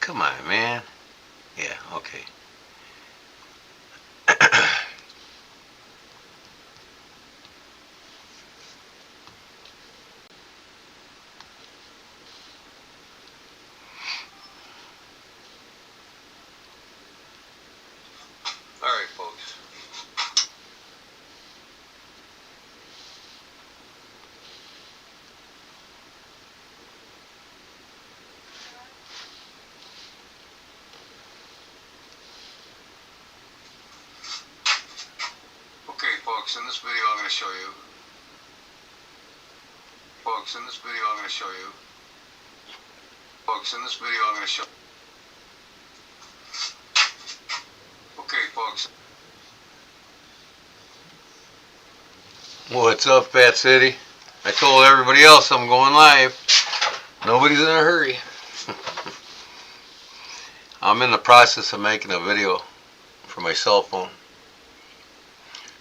Come on, man. Yeah, okay. Alright, folks. Okay, folks, in this video I'm going to show you. Folks, in this video I'm going to show you. Folks, in this video I'm going to show. Okay, folks. What's up, Fat City? I told everybody else I'm going live. Nobody's in a hurry. I'm in the process of making a video for my cell phone.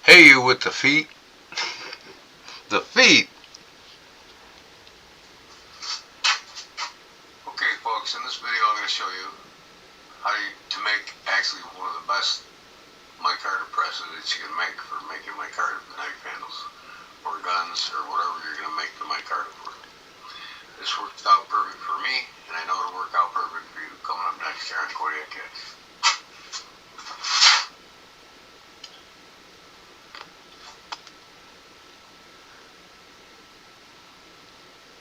Hey, you with the feet. The feet. Okay, folks, in this video I'm going to show you how to make actually one of the best micarta presses that you can make for making micarta knife handles or guns or whatever you're going to make the micarta for. This worked out perfect for me, and I know it'll work out perfect for you coming up next year on Kodiak Kids.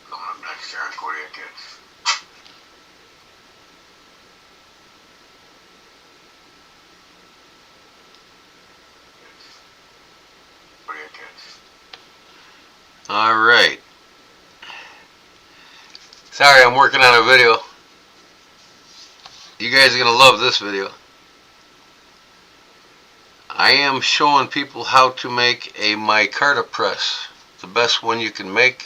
Coming up next year on Kodiak Kids. Kodiak Kids. All right. Sorry, I'm working on a video. You guys are going to love this video. I am showing people how to make a micarta press. The best one you can make.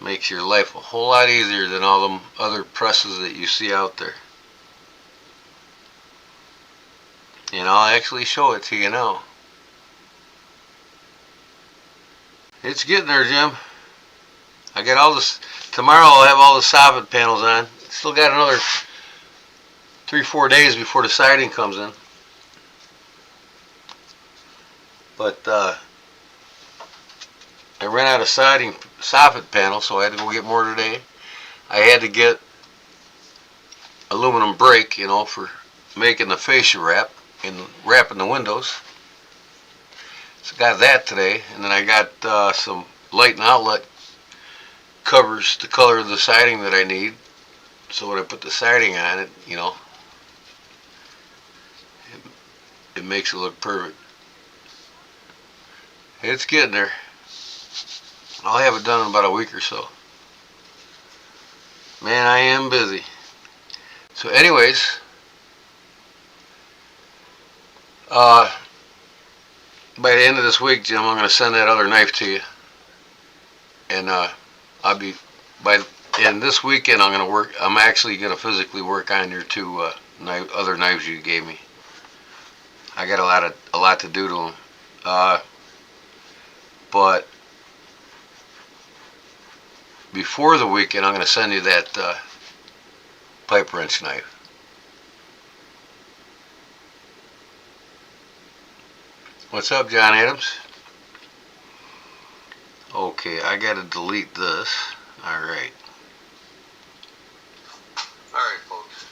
Makes your life a whole lot easier than all them other presses that you see out there. And I'll actually show it to you now. It's getting there, Jim. I got all this. Tomorrow I'll have all the soffit panels on. Still got another 3-4 days before the siding comes in. But I ran out of soffit panels, so I had to go get more today. I had to get aluminum brake, you know, for making the fascia wrap and wrapping the windows. So got that today, and then I got some light and outlet covers the color of the siding that I need. So when I put the siding on it, you know, it makes it look perfect. It's getting there. I'll have it done in about a week or so. Man, I am busy. So anyways, by the end of this week, Jim, I'm going to send that other knife to you. And I'll be, and this weekend I'm actually going to physically work on your two other knives you gave me. I got a lot to do to them. But before the weekend, I'm going to send you that pipe wrench knife. What's up, John Adams? Okay, I got to delete this. Alright. Alright, folks.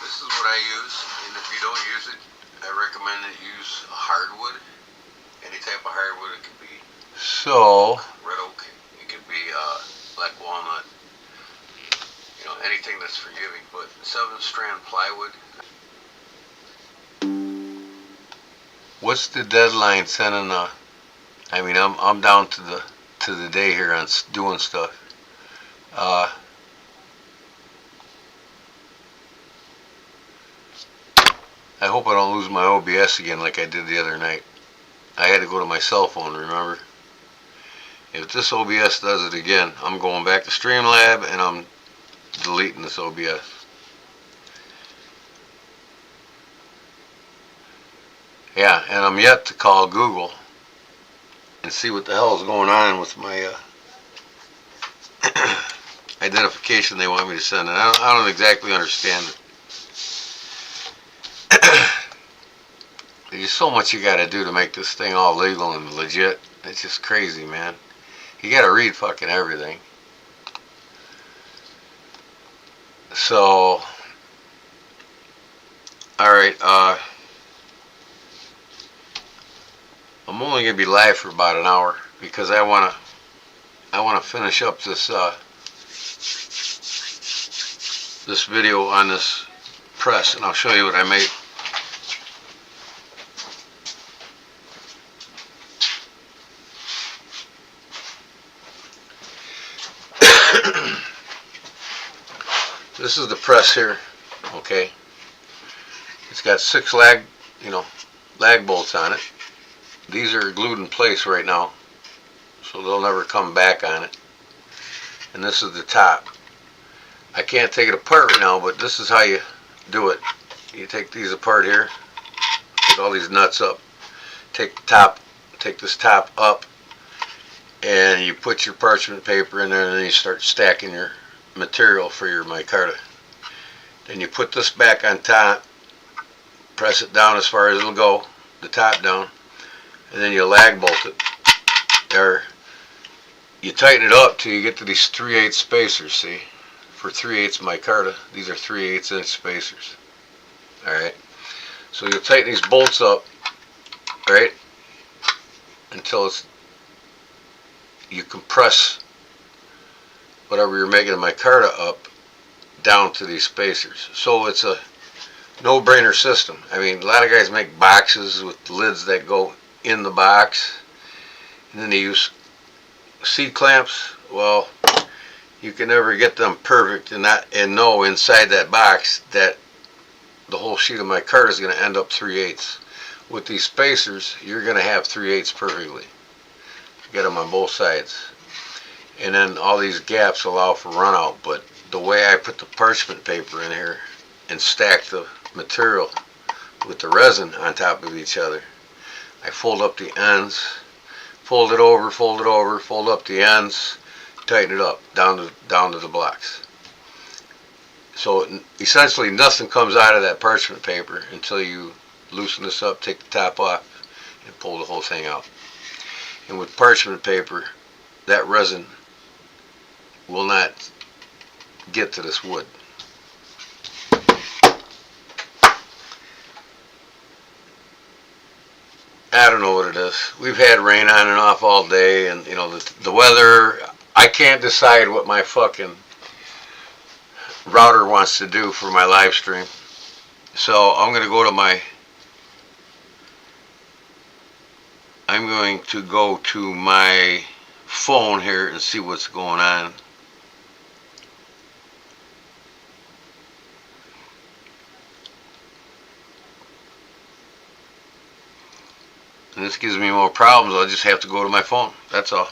This is what I use, and if you don't use it, I recommend that you use hardwood. Any type of hardwood. It could be red oak, it could be black walnut, you know, anything that's forgiving. But 7-strand plywood. What's the deadline sending I mean, I'm down to the day here on doing stuff. I hope I don't lose my OBS again like I did the other night. I had to go to my cell phone, remember? If this OBS does it again, I'm going back to Streamlab and I'm deleting this OBS. Yeah, and I'm yet to call Google and see what the hell is going on with my identification they want me to send, and I don't exactly understand it. There's so much you got to do to make this thing all legal and legit. It's just crazy, man. You got to read fucking everything. So, alright, I'm only going to be live for about an hour because I want to finish up this this video on this press, and I'll show you what I made. This is the press here, okay? It's got 6 lag bolts on it. These are glued in place right now, so they'll never come back on it. And this is the top. I can't take it apart right now, but this is how you do it. You take these apart here, take all these nuts up, take the top, take this top up, and you put your parchment paper in there, and then you start stacking your material for your micarta. Then you put this back on top, press it down as far as it'll go, the top down, and then you lag bolt it. There, you tighten it up till you get to these 3/8 spacers. See, for 3/8 micarta, these are 3/8 inch spacers. All right, so you'll tighten these bolts up, right, until you compress whatever you're making a micarta up down to these spacers. So it's a no-brainer system. I mean, a lot of guys make boxes with lids that go in the box, and then they use seat clamps. Well, you can never get them perfect and know inside that box that the whole sheet of micarta is going to end up 3/8. With these spacers, you're going to have 3/8 perfectly. Get them on both sides. And then all these gaps allow for run out, but the way I put the parchment paper in here and stack the material with the resin on top of each other, I fold up the ends, fold it over, fold up the ends, tighten it up down to the blocks. So essentially nothing comes out of that parchment paper until you loosen this up, take the top off, and pull the whole thing out. And with parchment paper, that resin will not get to this wood. I don't know what it is. We've had rain on and off all day, and you know the weather. I can't decide what my fucking router wants to do for my live stream. So I'm going to go to my phone here and see what's going on. And this gives me more problems. I'll just have to go to my phone. That's all.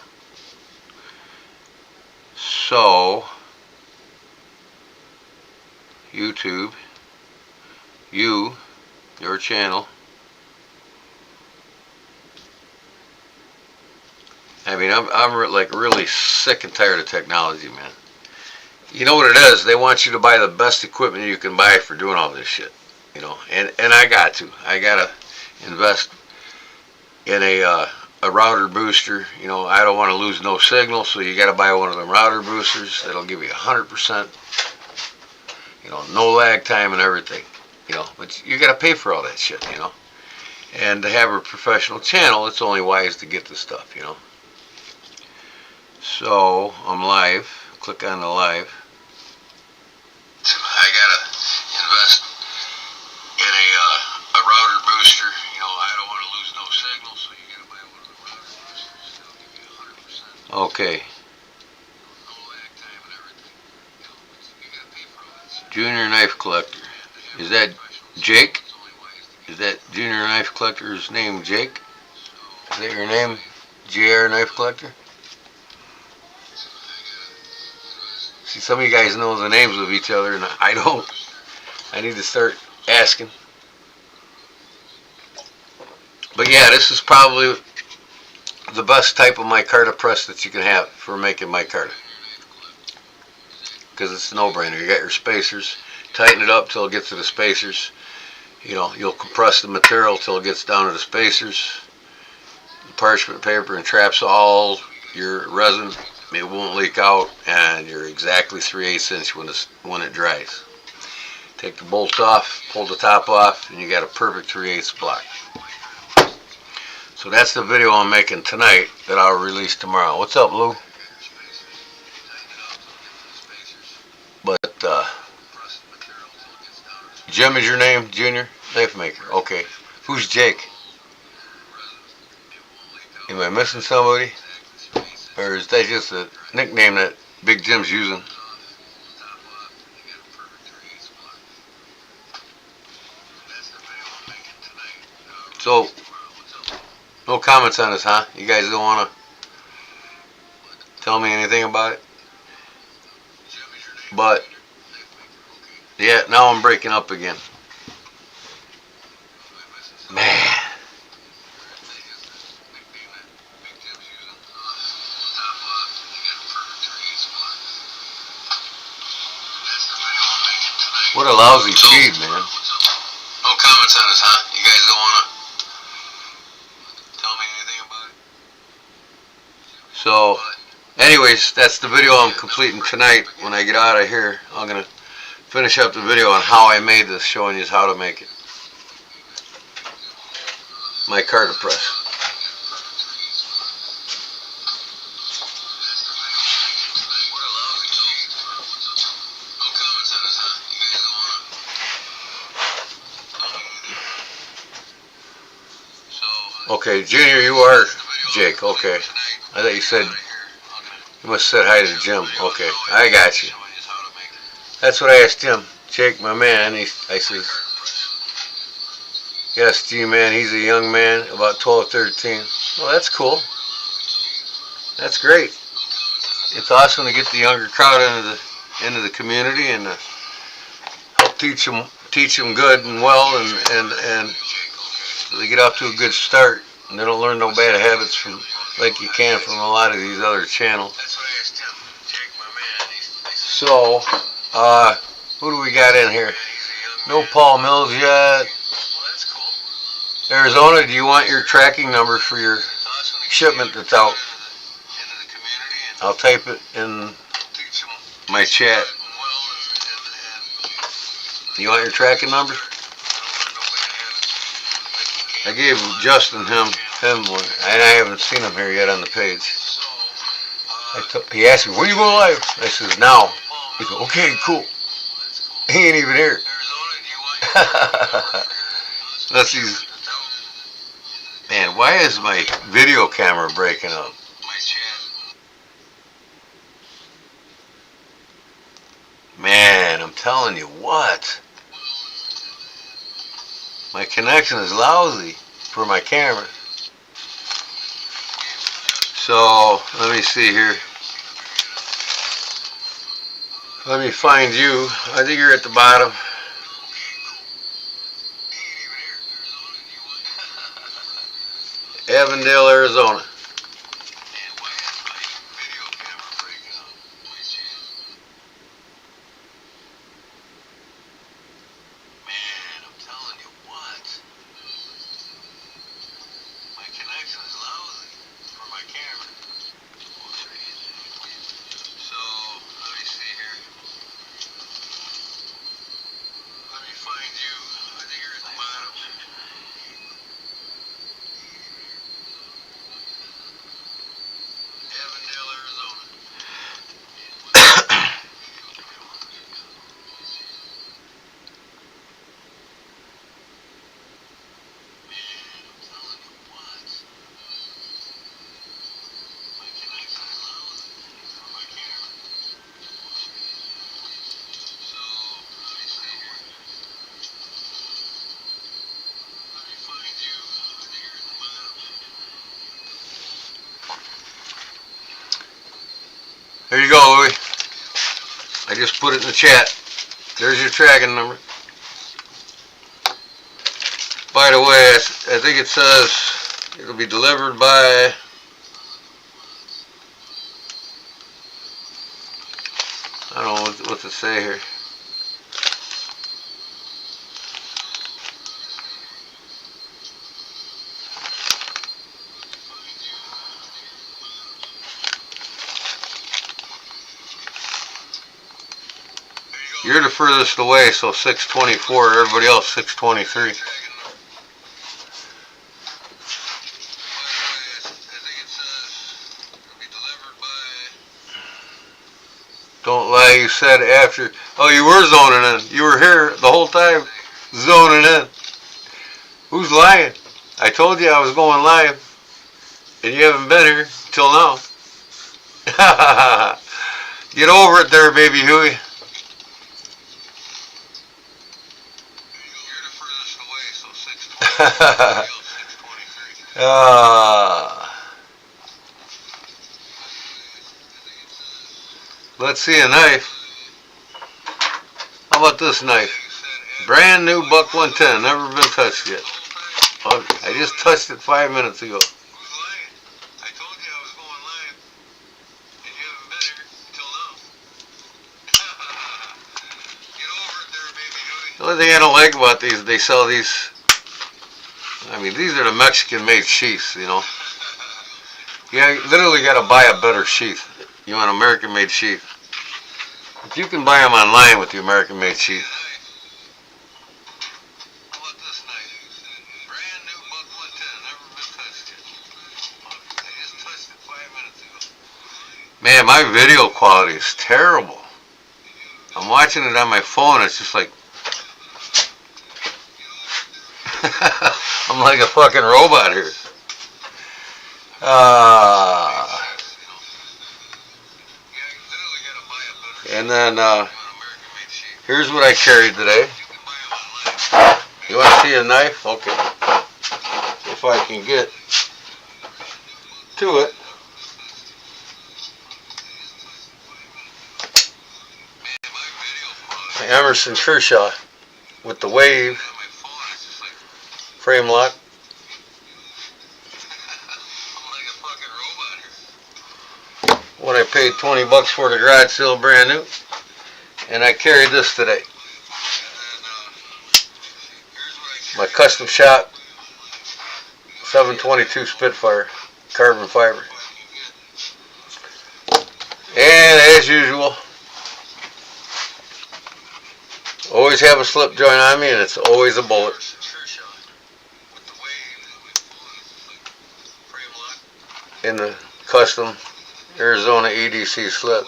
So, YouTube, your channel. I mean, I'm like really sick and tired of technology, man. You know what it is? They want you to buy the best equipment you can buy for doing all this shit. You know, and I gotta invest in a router booster. You know, I don't want to lose no signal, so you got to buy one of them router boosters that'll give you 100%. You know, no lag time and everything. You know, but you got to pay for all that shit. You know, and to have a professional channel, it's only wise to get this stuff. You know. So I'm live. Click on the live. I gotta invest in a router booster. You know, I don't want to lose no signal, so you gotta buy one of the router boosters. They'll give you 100%. Okay. No lag time and everything. You know, but you gotta pay for all that shit. Junior Knife Collector. Is that Jake? Is that Junior Knife Collector's name Jake? Is that your name? JR Knife Collector? See, some of you guys know the names of each other, and I don't. I need to start asking. But yeah, this is probably the best type of micarta press that you can have for making micarta. because it's a no-brainer. You got your spacers. Tighten it up till it gets to the spacers. You know, you'll compress the material till it gets down to the spacers. The parchment paper entraps all your resin. It won't leak out, and you're exactly 3/8 inch when it dries. Take the bolts off, pull the top off, and you got a perfect 3/8 block. So that's the video I'm making tonight that I'll release tomorrow. What's up, Lou? But Jim is your name, Junior? Knife maker. Okay. Who's Jake? Am I missing somebody? Or is that just a nickname that Big Jim's using? So, no comments on this, huh? You guys don't want to tell me anything about it? But, yeah, now I'm breaking up again. Man. What a lousy feed, man. No comments on this, huh? You guys don't want to tell me anything about it? So, anyways, that's the video I'm completing tonight. When I get out of here, I'm going to finish up the video on how I made this, showing you how to make it. My Carta press. Okay, Junior, you are Jake. Okay. I thought you said, you must have said hi to Jim. Okay, I got you. That's what I asked him. Jake, my man, I says, yes, G-man, he's a young man, about 12, 13. Well, that's cool. That's great. It's awesome to get the younger crowd into the community and help teach them good and well, and they get off to a good start, and they don't learn no bad habits from like you can from a lot of these other channels. So, who do we got in here? No Paul Mills yet. Arizona, do you want your tracking number for your shipment that's out? I'll type it in my chat. You want your tracking number? I gave Justin him one, and I haven't seen him here yet on the page. He asked me, when you go live? I says, now. He said, okay, cool. He ain't even here. Let's see. Man, why is my video camera breaking up? Man, I'm telling you what. My connection is lousy for my camera. So, let me see here. Let me find you. I think you're at the bottom. Avondale, Arizona. There you go, Louie. I just put it in the chat. There's your tracking number. By the way, I think it says it'll be delivered by I don't know, what's it say here? You're the furthest away, so 624. Everybody else 623. Don't lie, you said after. Oh, you were zoning in. You were here the whole time, zoning in. Who's lying? I told you I was going live, and you haven't been here till now. Get over it there, baby Huey. Let's see a knife. How about this knife? Brand new buck 110, never been touched yet. I just touched it 5 minutes ago. The only thing I don't like about these, they sell these. I mean, these are the Mexican-made sheaths, you know. You literally got to buy a better sheath. You want an American-made sheath. But you can buy them online with the American-made sheath. Man, my video quality is terrible. I'm watching it on my phone. It's just like I'm like a fucking robot here. And then here's what I carried today. You want to see a knife? Okay. If I can get to it. Emerson Kershaw with the Wave frame lock. What I paid $20 for the garage sale, brand new, and I carried this today. My custom shop 722 Spitfire carbon fiber, and as usual, always have a slip joint on me, and it's always a bullet. In the custom Arizona EDC slip.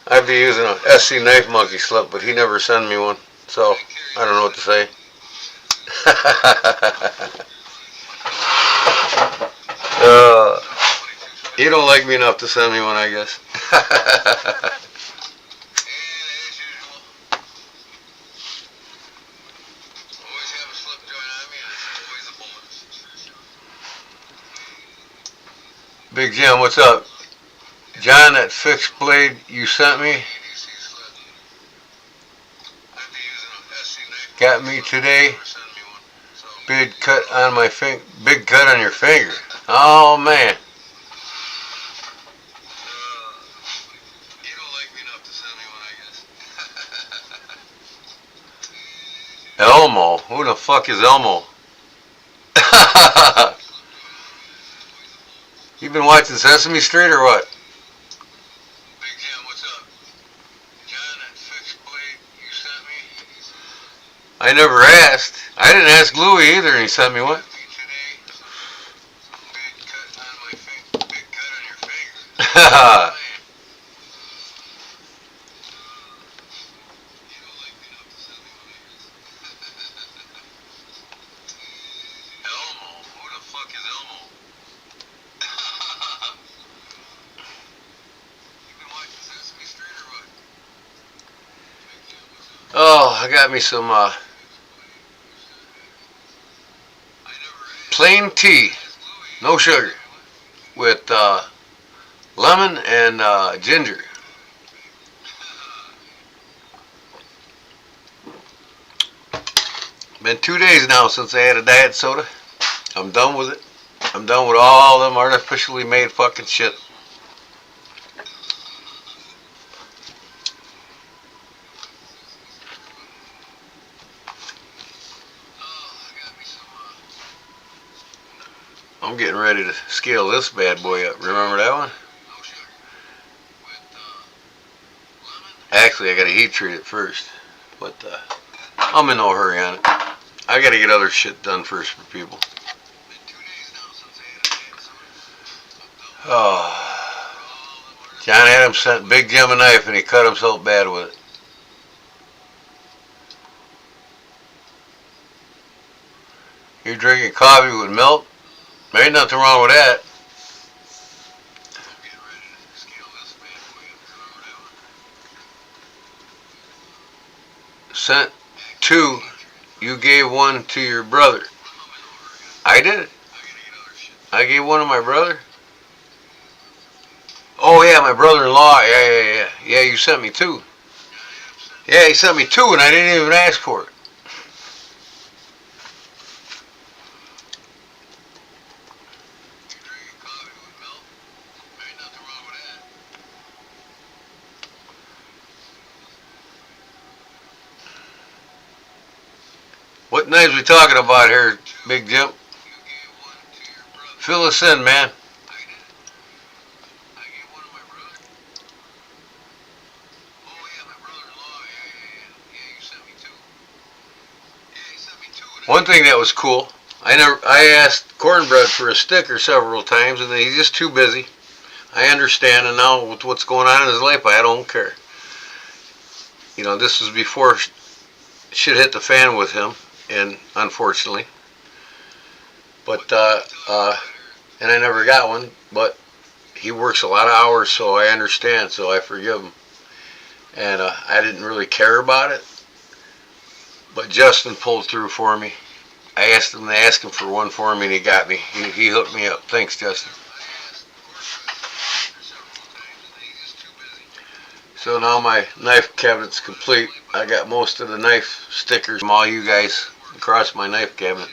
I'd be using a SC Knife Monkey slip, but he never sent me one, so I don't know what to say. You don't like me enough to send me one, I guess. Big Jim, what's up? John, that fixed blade you sent me got me today. Big cut on my big cut on your finger. Oh man. Elmo? Who the fuck is Elmo? You been watching Sesame Street or what? Big Jim, what's up? John, that fixed blade you sent me? I never asked. I didn't ask Louie either, and he sent me one. Big cut on my finger. Big cut on your finger. Oh, I got me some plain tea, no sugar, with lemon and ginger. Been 2 days now since I had a diet soda. I'm done with it. I'm done with all them artificially made fucking shit. I'm getting ready to scale this bad boy up. Remember that one? Actually, I gotta heat treat it first. But I'm in no hurry on it. I gotta get other shit done first for people. Oh. John Adams sent Big Jim a knife and he cut himself bad with it. You're drinking coffee with milk? There ain't nothing wrong with that. Sent 2. You gave 1 to your brother. I did it. I gave 1 to my brother. Oh yeah, my brother-in-law. Yeah, you sent me 2. Yeah, he sent me 2 and I didn't even ask for it. What knives we talking about here, Big Jim? Fill us in, man. One thing that was cool, I asked Cornbread for a sticker several times, and he's just too busy. I understand, and now with what's going on in his life, I don't care. You know, this was before shit hit the fan with him, and unfortunately. But and I never got one. But he works a lot of hours, so I understand. So I forgive him. And I didn't really care about it. But Justin pulled through for me. I asked him to ask him for one for me, and he got me. He hooked me up. Thanks, Justin. So now my knife cabinet's complete. I got most of the knife stickers from all you guys across my knife cabinet.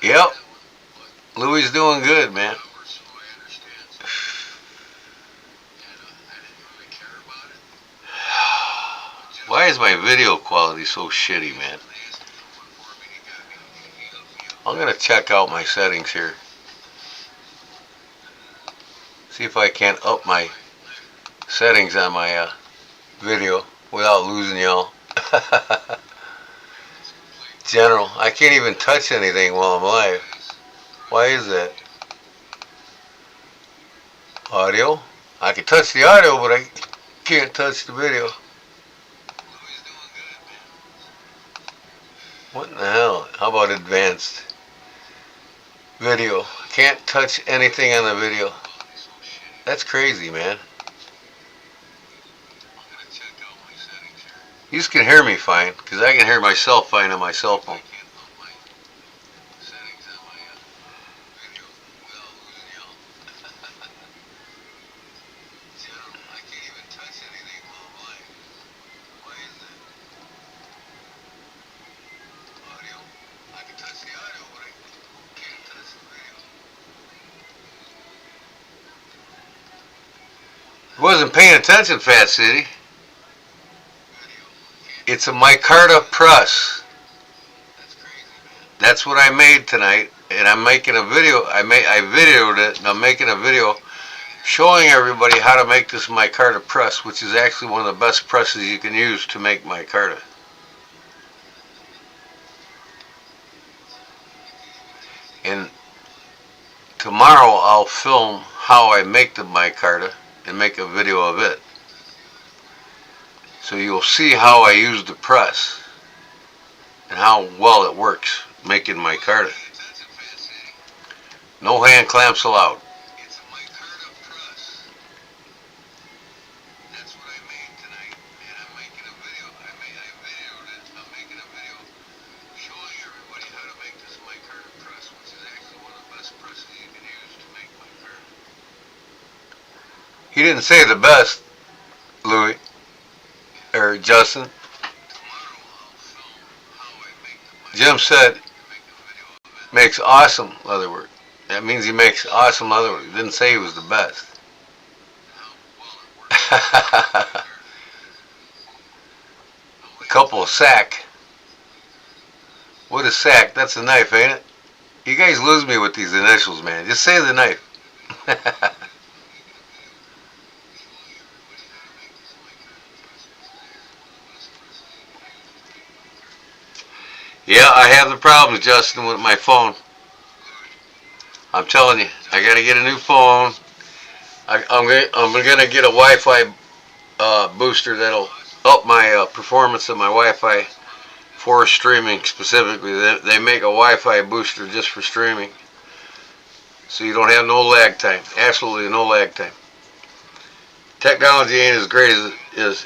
Yep. Louie's doing good, man. Why is my video quality so shitty, man? I'm going to check out my settings here. See if I can't up my settings on my video without losing y'all. General, I can't even touch anything while I'm live. Why is that? Audio? I can touch the audio, but I can't touch the video. What in the hell? How about advanced video? Can't touch anything on the video. That's crazy, man. You just can hear me fine, because I can hear myself fine on my cell phone. Wasn't paying attention, Fat City. It's a micarta press. That's what I made tonight, and I'm making a video. I videoed it, and I'm making a video showing everybody how to make this micarta press, which is actually one of the best presses you can use to make micarta. And tomorrow I'll film how I make the micarta and make a video of it. So you'll see how I use the press and how well it works making micarta. No hand clamps allowed. He didn't say the best, Louis, or Justin. Jim said, makes awesome leatherwork. That means he makes awesome leatherwork. He didn't say he was the best. A couple of sack. What is SAC? That's a knife, ain't it? You guys lose me with these initials, man. Just say the knife. Yeah, I have the problems, Justin, with my phone. I'm telling you, I gotta get a new phone. I'm gonna get a Wi-Fi booster that'll up my performance of my Wi-Fi for streaming specifically. They make a Wi-Fi booster just for streaming, so you don't have no lag time. Absolutely no lag time. Technology ain't as great as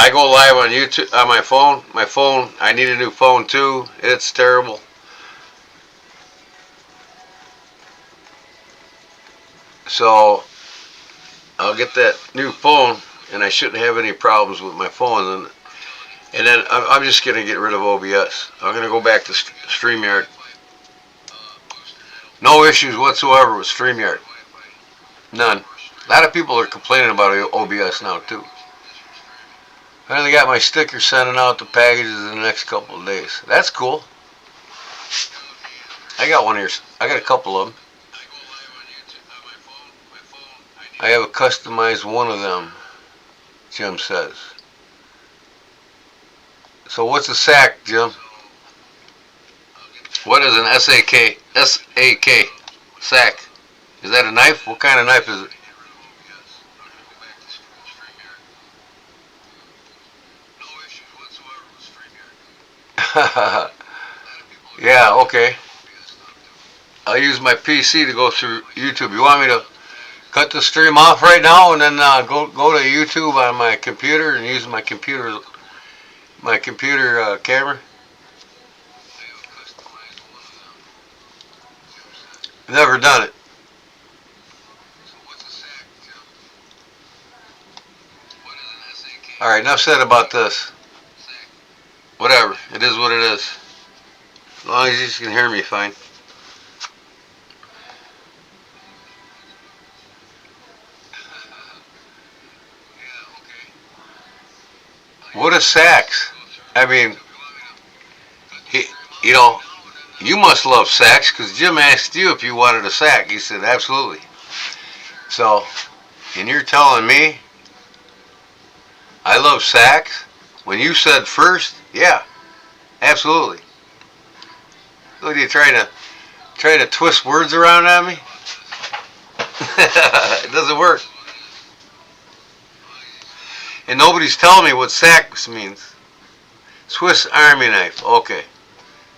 I go live on YouTube on my phone. My phone, I need a new phone too. It's terrible. So I'll get that new phone, and I shouldn't have any problems with my phone. And then I'm just gonna get rid of OBS. I'm gonna go back to StreamYard. No issues whatsoever with StreamYard. None. A lot of people are complaining about OBS now too. I only got my sticker sending out the packages in the next couple of days. That's cool. I got one here. I got a couple of them. I have a customized one of them, Jim says. So what's a SAC, Jim? What is an SAK? SAK. SAC. Is that a knife? What kind of knife is it? Yeah, okay. I'll use my PC to go through YouTube. You want me to cut the stream off right now and then go to YouTube on my computer and use my computer camera? Never done it. Alright, enough said about this. Whatever. It is what it is. As long as you can hear me fine. What is sax? I mean, you must love sax because Jim asked you if you wanted a sack. He said, absolutely. So, and you're telling me I love sax? When you said first, yeah, absolutely. What are you trying to twist words around on me? It doesn't work. And nobody's telling me what sax means. Swiss Army knife. Okay.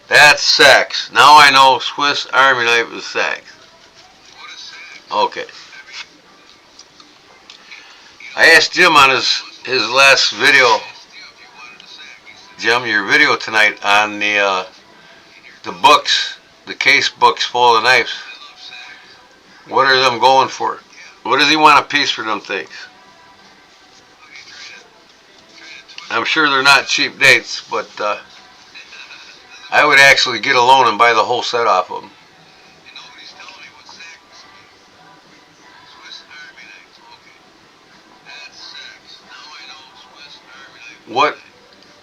That's sax. Now I know Swiss Army knife is sax. Okay. I asked Jim on his last video, Jim, your video tonight on the books, the case books full of knives. What are them going for? What does he want a piece for them things? I'm sure they're not cheap dates, but I would actually get a loan and buy the whole set off of them. What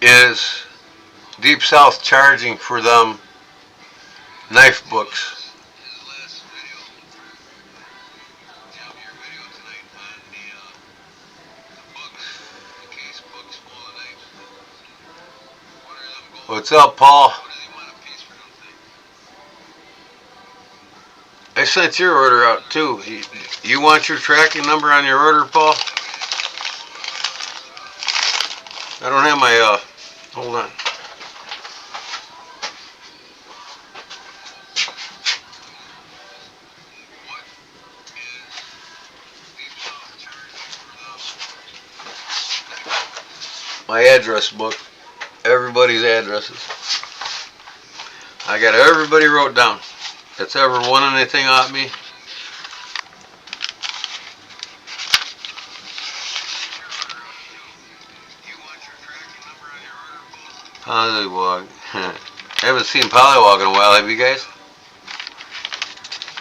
is Deep South charging for them knife books? What's up, Paul? I sent your order out too. You want your tracking number on your order, Paul? I don't have my, hold on. My address book. Everybody's addresses. I got everybody wrote down that's ever won anything off me. Pollywog. I haven't seen Pollywog in a while, have you guys?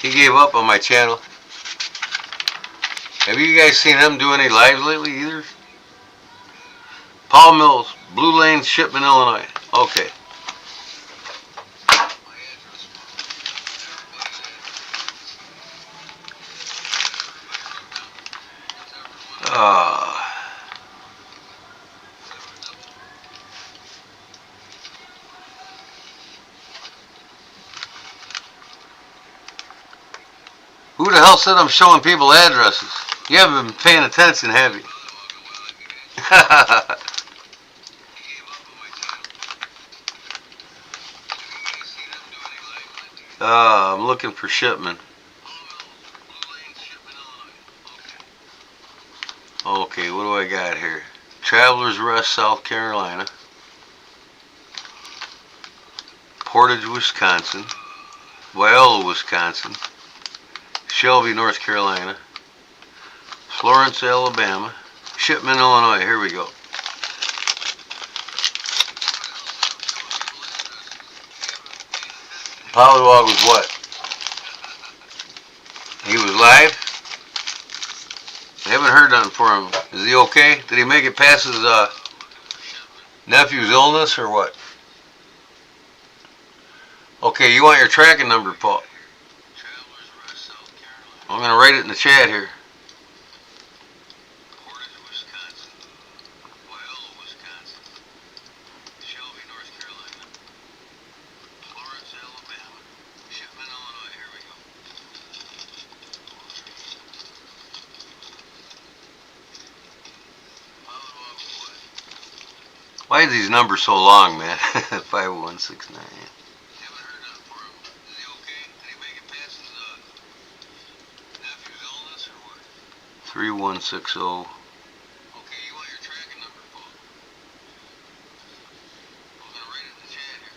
He gave up on my channel. Have you guys seen him do any lives lately either? Paul Mills, Blue Lane, Shipman, Illinois. Okay. Who the hell said I'm showing people addresses? You haven't been paying attention, have you? I'm looking for Shipman. Okay, what do I got here? Travelers Rest, South Carolina. Portage, Wisconsin. Wyola, Wisconsin. Shelby, North Carolina. Florence, Alabama. Shipman, Illinois. Here we go. Pollywog was what? He was live? I haven't heard nothing from him. Is he okay? Did he make it past his nephew's illness or what? Okay, you want your tracking number, Paul? I'm going to write it in the chat here. Why are these numbers so long, man? 50169. 3160. Okay, you want your tracking number, Paul? I'm gonna write it in the chat here.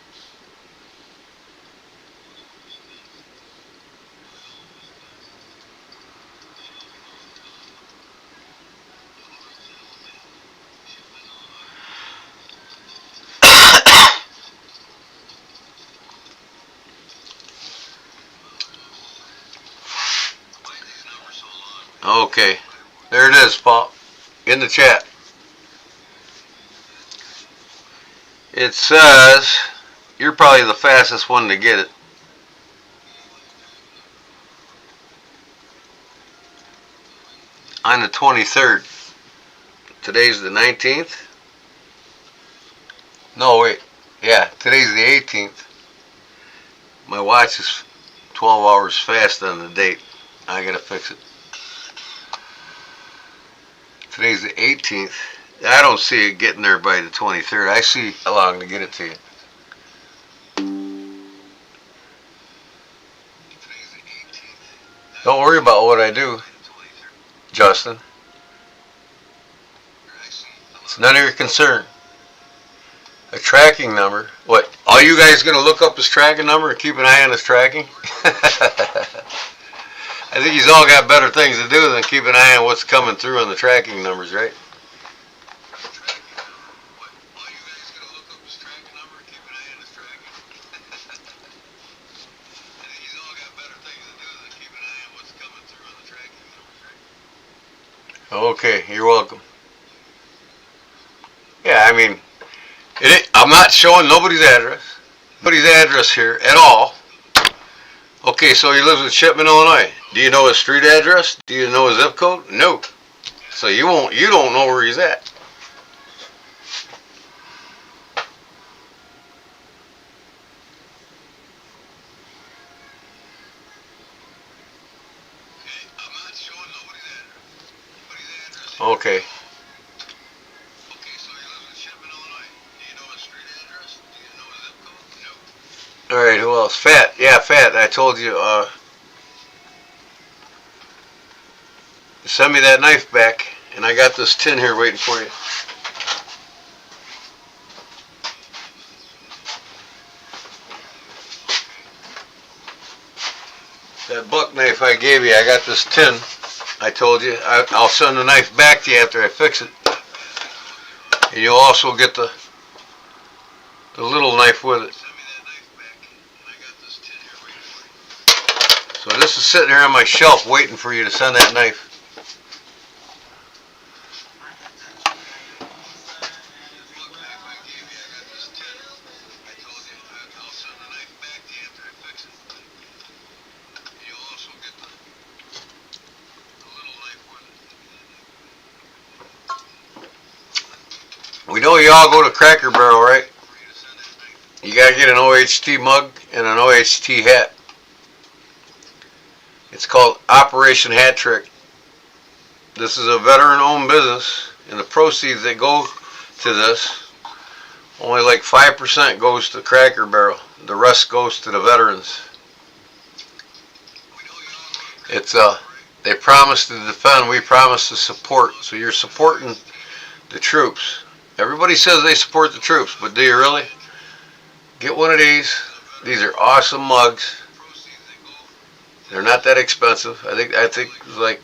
Okay, there it is, Paul, in the chat. It says you're probably the fastest one to get it. On the 23rd. Today's the 19th? No, wait. Yeah, today's the 18th. My watch is 12 hours fast on the date. I gotta fix it. Today's the 18th. I don't see it getting there by the 23rd. I see how long to get it to you. Don't worry about what I do, Justin. It's none of your concern. A tracking number. What? All you guys gonna look up his tracking number and keep an eye on his tracking? I think he's all got better things to do than keep an eye on what's coming through on the tracking numbers, right? Okay, you're welcome. Yeah, I mean, I'm not showing nobody's address. Nobody's address here at all. Okay, so he lives in Shipman, Illinois. Do you know his street address? Do you know his zip code? No. So you don't know where he's at. Okay. Okay, so he lives in Shipman, Illinois. Do you know his street address? Do you know his zip code? No. All right, who else? Fat. Yeah, Fat. I told you, send me that knife back, and I got this tin here waiting for you. That buck knife I gave you, I got this tin. I told you, I'll send the knife back to you after I fix it. And you'll also get the little knife with it. So this is sitting here on my shelf waiting for you to send that knife. We know you all go to Cracker Barrel, right? You gotta get an OHT mug and an OHT hat. It's called Operation Hat Trick. This is a veteran-owned business, and the proceeds that go to this, only like 5% goes to Cracker Barrel. The rest goes to the veterans. It's they promise to defend, we promise to support. So you're supporting the troops. Everybody says they support the troops, but do you really? Get one of these. These are awesome mugs. They're not that expensive. I think it's like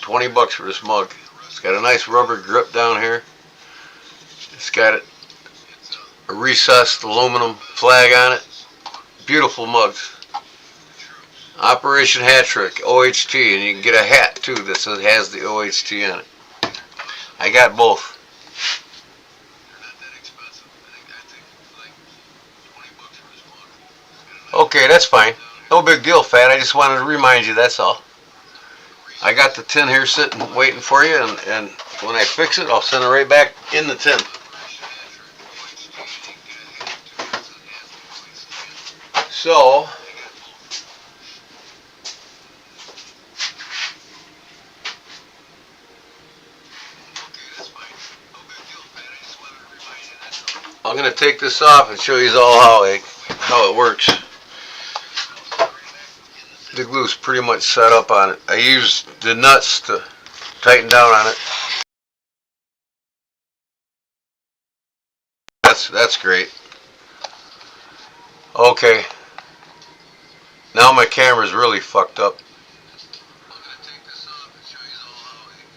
20 bucks for this mug. It's got a nice rubber grip down here. It's got a recessed aluminum flag on it. Beautiful mugs. Operation Hat Trick, OHT, and you can get a hat too that says has the OHT on it. I got both. Okay, that's fine. No big deal, Fat. I just wanted to remind you, that's all. I got the tin here sitting, waiting for you, and when I fix it, I'll send it right back in the tin. So, I'm going to take this off and show you all how it works. The glue's pretty much set up on it. I used the nuts to tighten down on it. That's great. Okay. Now my camera's really fucked up.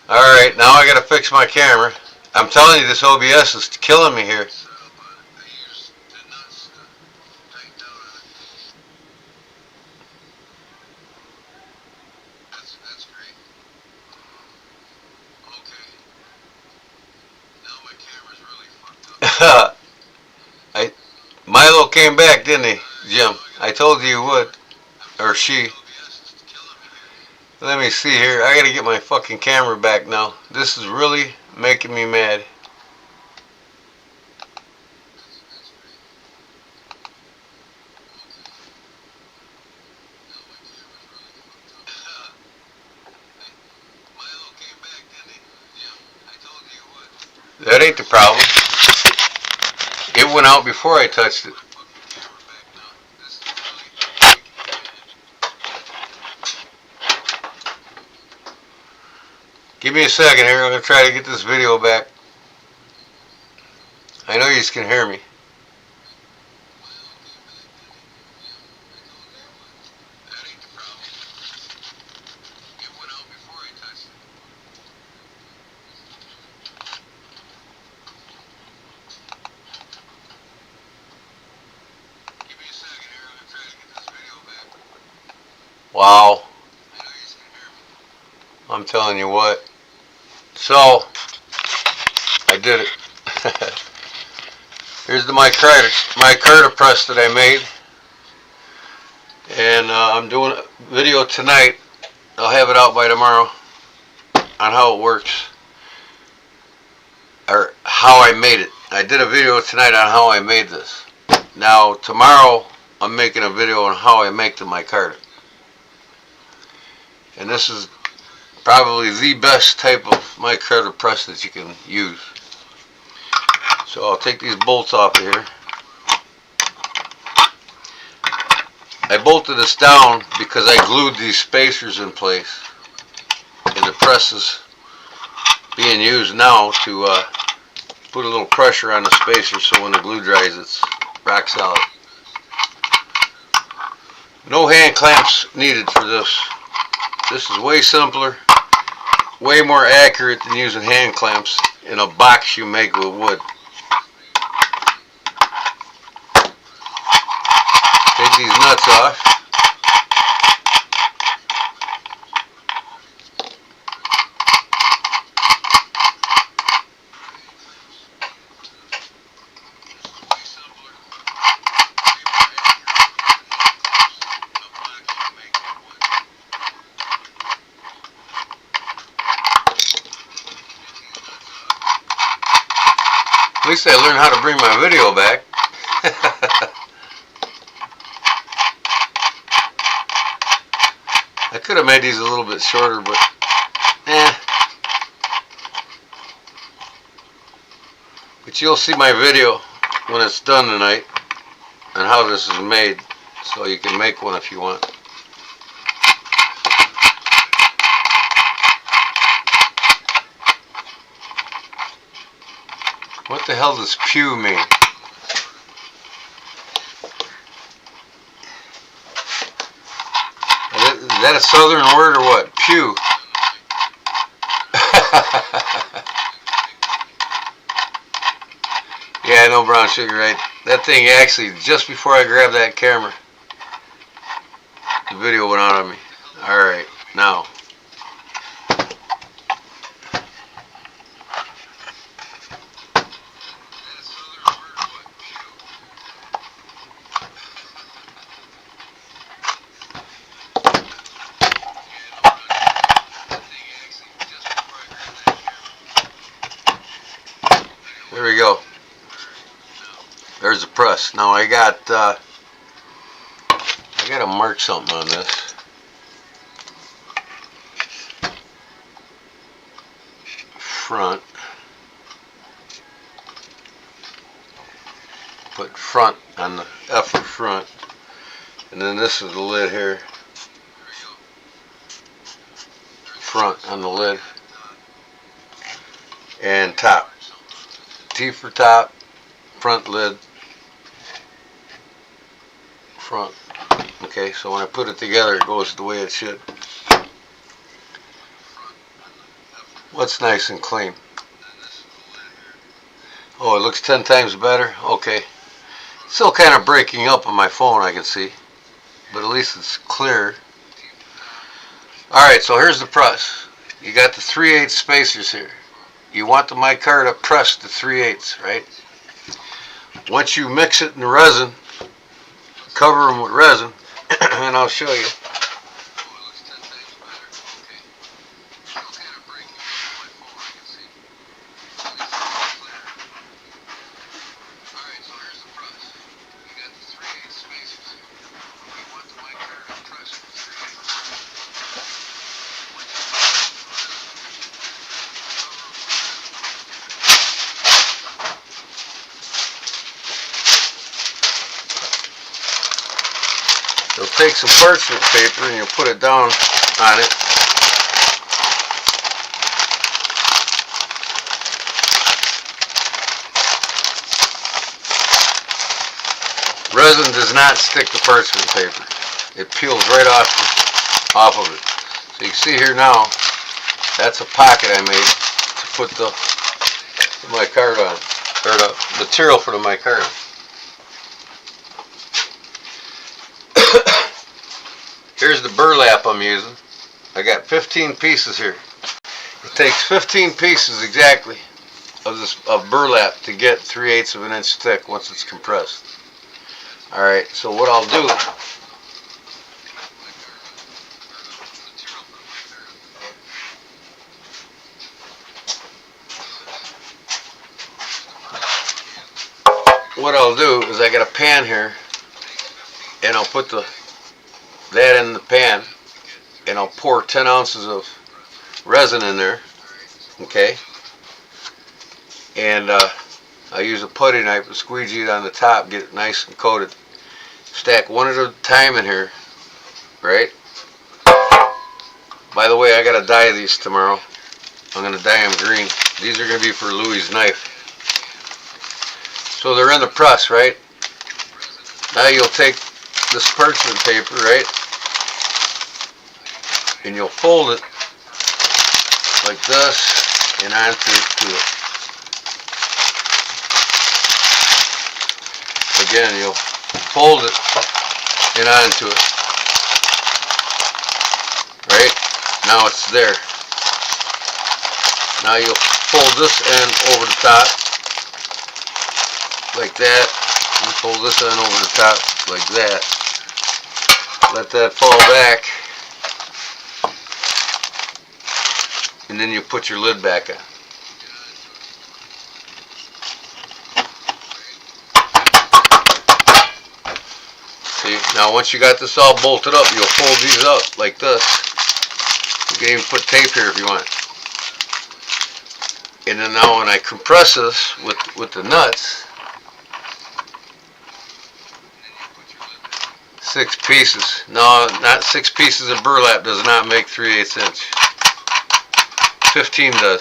Alright, now I gotta fix my camera. I'm telling you, this OBS is killing me here. Milo came back, didn't he, Jim? I told you would. Or she. Let me see here. I gotta get my fucking camera back now. This is really making me mad. That ain't the problem. It went out before I touched it. Give me a second here. I'm going to try to get this video back. I know you can hear me. Wow. I'm telling you what. So, I did it. Here's the micarta press that I made. And I'm doing a video tonight. I'll have it out by tomorrow on how it works. Or how I made it. I did a video tonight on how I made this. Now, tomorrow, I'm making a video on how I make the micarta. And this is probably the best type of micarta press that you can use. So I'll take these bolts off of here. I bolted this down because I glued these spacers in place. And the press is being used now to put a little pressure on the spacer so when the glue dries it's rock solid. No hand clamps needed for this. This is way simpler, way more accurate than using hand clamps in a box you make with wood. Take these nuts off. At least I learned how to bring my video back. I could have made these a little bit shorter, but But you'll see my video when it's done tonight and how this is made, so you can make one if you want. What the hell does pew mean? Is that a southern word or what? Pew. Yeah, I know, brown sugar, right? That thing actually, just before I grabbed that camera, the video went out on me. Alright, now. There we go. There's the press. Now I gotta mark something on this. Front. Put front on the F for front. And then this is the lid here. Front on the lid. And top. T for top. Front lid. Front. Okay, so when I put it together, it goes the way it should. What's nice and clean? Oh, it looks 10 times better? Okay. Still kind of breaking up on my phone, I can see. But at least it's clear. Alright, so here's the press. You got the 3/8 spacers here. You want the micarta pressed to 3/8, right? Once you mix it in the resin, cover them with resin, and I'll show you. You'll take some parchment paper and you'll put it down on it. Resin does not stick to parchment paper. It peels right off of it. So you can see here now, that's a pocket I made to put the micarta on, or the material for the micarta. Here's the burlap I'm using. I got 15 pieces here. It takes 15 pieces exactly of burlap to get 3/8 of an inch thick once it's compressed. Alright, so what I'll do, is I got a pan here, and I'll put that in the pan, and I'll pour 10 ounces of resin in there, okay, and I use a putty knife to squeegee it on the top, get it nice and coated. Stack one at a time in here, right? By the way, I gotta dye these tomorrow. I'm gonna dye them green. These are gonna be for Louie's knife. So they're in the press, right? Now you'll take this parchment paper, right? And you'll fold it like this and onto it. Again, you'll fold it and onto it. Right? Now it's there. Now you'll fold this end over the top like that, and fold this end over the top like that. Let that fall back, and then you put your lid back on. See, now once you got this all bolted up, you'll fold these up like this. You can even put tape here if you want. And then now when I compress this with the nuts, 6 pieces. No, not 6 pieces of burlap does not make 3/8 inch. 15 does.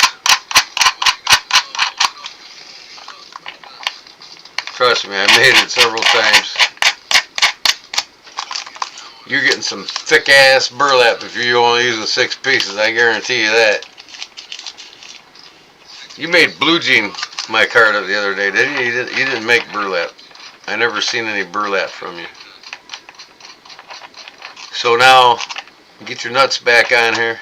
Trust me, I made it several times. You're getting some thick ass burlap if you're only using 6 pieces, I guarantee you that. You made blue jean micarta the other day, didn't you? You didn't make burlap. I never seen any burlap from you. So now, get your nuts back on here.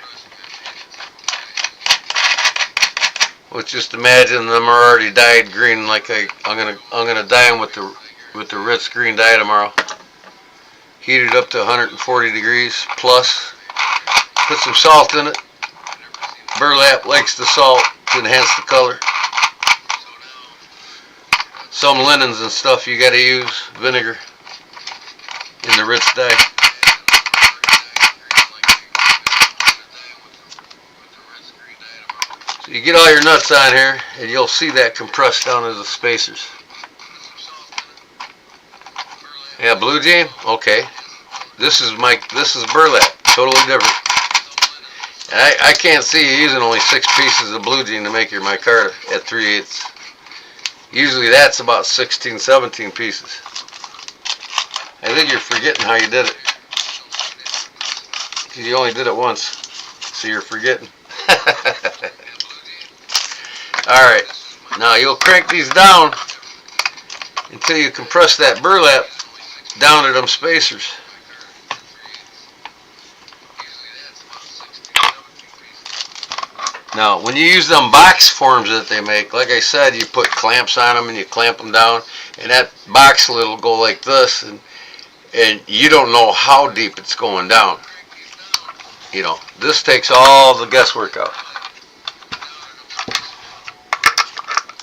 Let's just imagine them are already dyed green, like I'm gonna dye them with the Ritz green dye tomorrow. Heat it up to 140 degrees plus. Put some salt in it. Burlap likes the salt to enhance the color. Some linens and stuff you gotta use vinegar in the Ritz dye. So you get all your nuts on here, and you'll see that compressed down to the spacers. Yeah, blue jean. Okay, this is burlap. Totally different. I can't see you using only 6 pieces of blue jean to make your micarta at 3/8. Usually that's about 16, 17 pieces. I think you're forgetting how you did it. You only did it once, so you're forgetting. Alright, now you'll crank these down until you compress that burlap down to them spacers. Now, when you use them box forms that they make, like I said, you put clamps on them and you clamp them down, and that box lid will go like this, and you don't know how deep it's going down. You know, this takes all the guesswork out.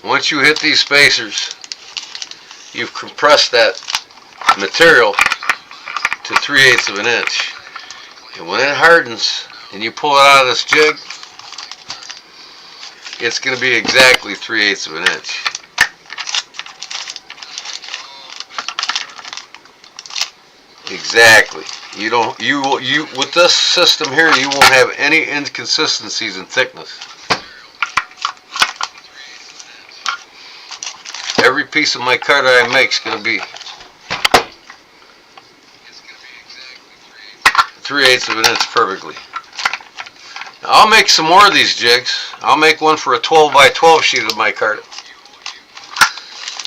Once you hit these spacers, you've compressed that material to 3/8 of an inch. And when it hardens and you pull it out of this jig, it's going to be exactly 3/8 of an inch. Exactly. You with this system here, you won't have any inconsistencies in thickness. Every piece of micarta I make is going to be 3/8 of an inch perfectly. Now, I'll make some more of these jigs. I'll make one for a 12 by 12 sheet of micarta.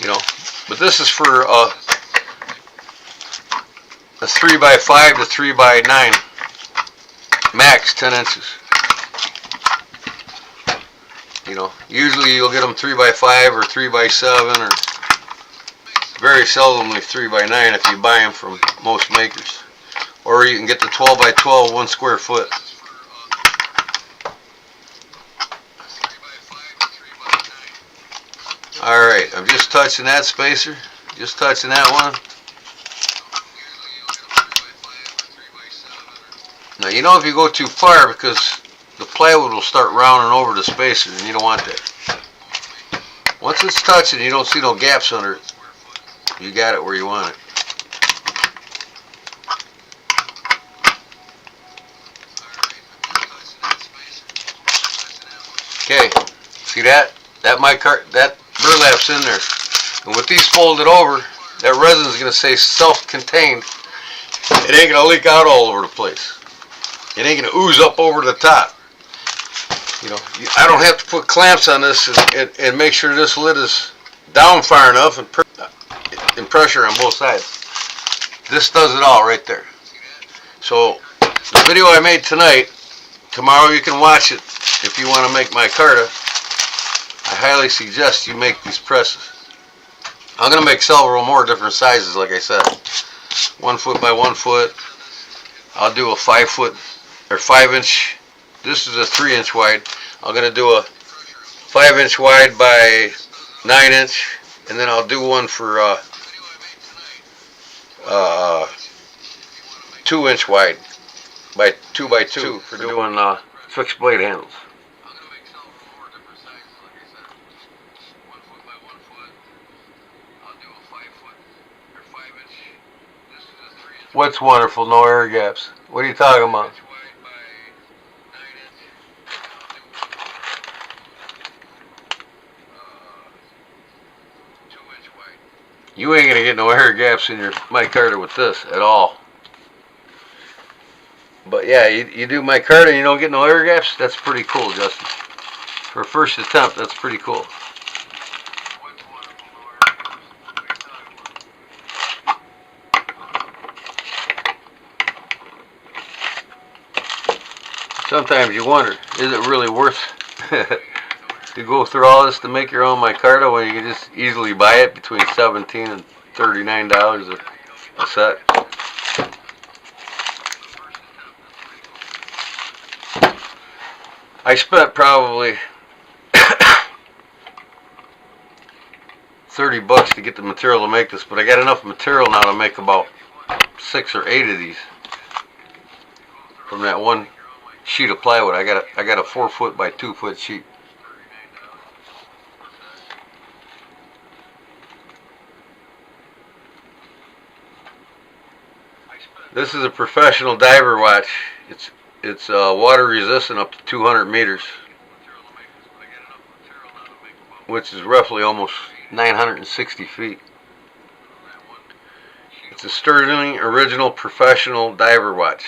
You know, but this is for a 3 by 5 to 3 by 9, max 10 inches. You know, usually you'll get them 3 by 5 or 3 by 7, or very seldomly 3 by 9 if you buy them from most makers. Or you can get the 12 by 12 1 square foot. Alright, I'm just touching that spacer, just touching that one. Now, you know, if you go too far, because the plywood will start rounding over the spacer, and you don't want that. Once it's touching, you don't see no gaps under it. You got it where you want it. Okay, see that? That burlap's in there. And with these folded over, that resin is going to stay self-contained. It ain't going to leak out all over the place. It ain't going to ooze up over the top. You know, I don't have to put clamps on this and make sure this lid is down far enough and pressure on both sides. This does it all right there. So the video I made tonight, tomorrow you can watch it if you want to make micarta. I highly suggest you make these presses. I'm going to make several more different sizes, like I said. 1 foot by 1 foot. I'll do a 5 foot or 5 inch. This is a 3 inch wide. I'm going to do a 5 inch wide by 9 inch, and then I'll do one for 2-inch wide by 2x2 for doing fixed blade handles. What's wonderful? No air gaps. What are you talking about? You ain't gonna get no air gaps in your micarta with this at all. But yeah, you do micarta and you don't get no air gaps. That's pretty cool, Justin. For a first attempt, that's pretty cool. Sometimes you wonder, is it really worth to go through all this to make your own micarta when you can just easily buy it between $17 and $39 a set? I spent probably $30 to get the material to make this, but I got enough material now to make about 6 or 8 of these from that one sheet of plywood. I got a 4 foot by 2 foot sheet. This is a professional diver watch. It's water resistant up to 200 meters, which is roughly almost 960 feet. It's a Sterling original professional diver watch.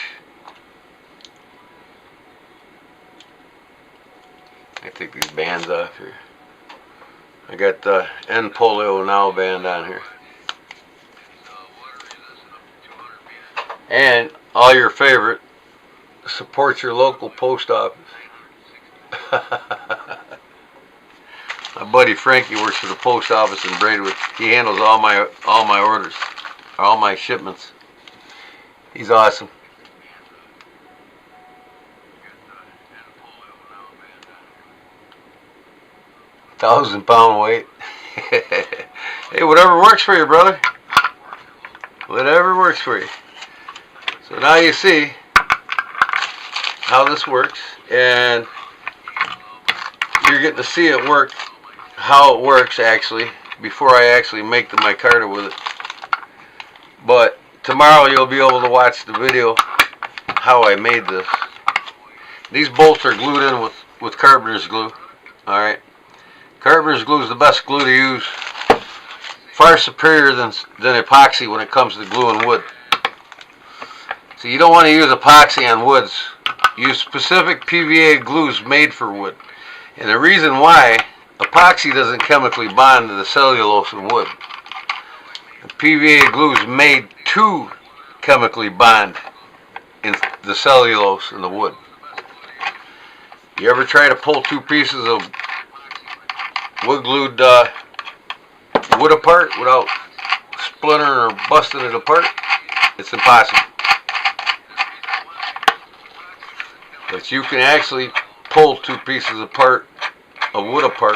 I take these bands off here. I got the N Polio Now band on here. And all your favorite, support your local post office. My buddy Frankie works for the post office in Braidwood. He handles all my orders, all my shipments. He's awesome. £1,000 weight. Hey, whatever works for you, brother. Whatever works for you. So now you see how this works, and you're getting to see it work, how it works actually, before I actually make the micarta with it. But tomorrow you'll be able to watch the video how I made this. These bolts are glued in with carpenter's glue. Alright. Carpenter's glue is the best glue to use. Far superior than epoxy when it comes to gluing wood. So you don't want to use epoxy on woods. Use specific PVA glues made for wood. And the reason why, epoxy doesn't chemically bond to the cellulose in wood. The PVA glue is made to chemically bond in the cellulose in the wood. You ever try to pull 2 pieces of wood glued wood apart without splintering or busting it apart? It's impossible. But you can actually pull 2 pieces apart of wood apart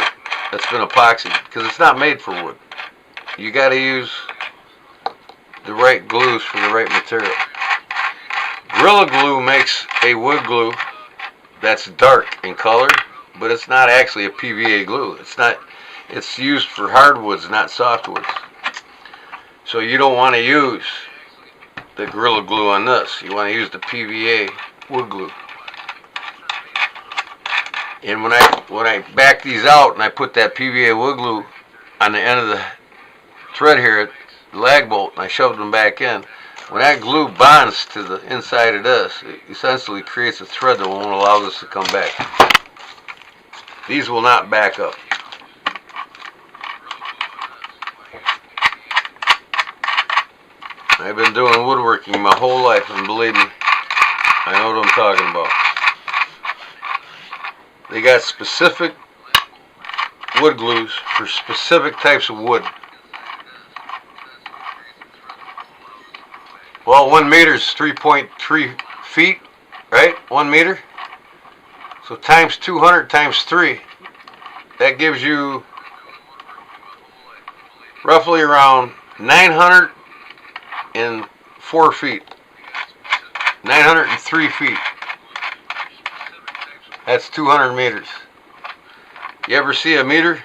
that's been epoxied, because it's not made for wood. You got to use the right glues for the right material. Gorilla Glue makes a wood glue that's dark in color, but it's not actually a PVA glue. It's used for hardwoods, not softwoods. So you don't want to use the Gorilla Glue on this. You want to use the PVA wood glue. And when I back these out and I put that PVA wood glue on the end of the thread here at the lag bolt, and I shoved them back in, when that glue bonds to the inside of this, it essentially creates a thread that won't allow this to come back. These will not back up. I've been doing woodworking my whole life, and believe me, I know what I'm talking about. They got specific wood glues for specific types of wood. Well, 1 meter is 3.3 feet, right? 1 meter. So times 200 times 3, that gives you roughly around 904 feet. 903 feet. That's 200 meters. You ever see a meter?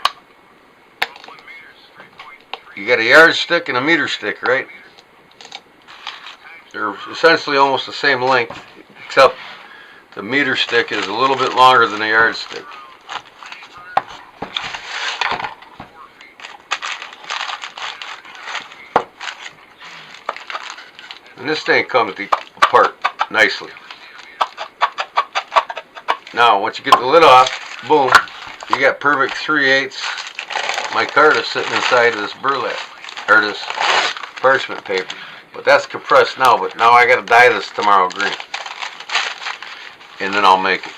You got a yardstick and a meter stick, right? They're essentially almost the same length, except the meter stick is a little bit longer than the yardstick. And this thing comes apart nicely. Now, once you get the lid off, boom, you got perfect 3/8 micarta sitting inside of this burlap, or this parchment paper. But that's compressed now, but now I got to dye this tomorrow green. And then I'll make it.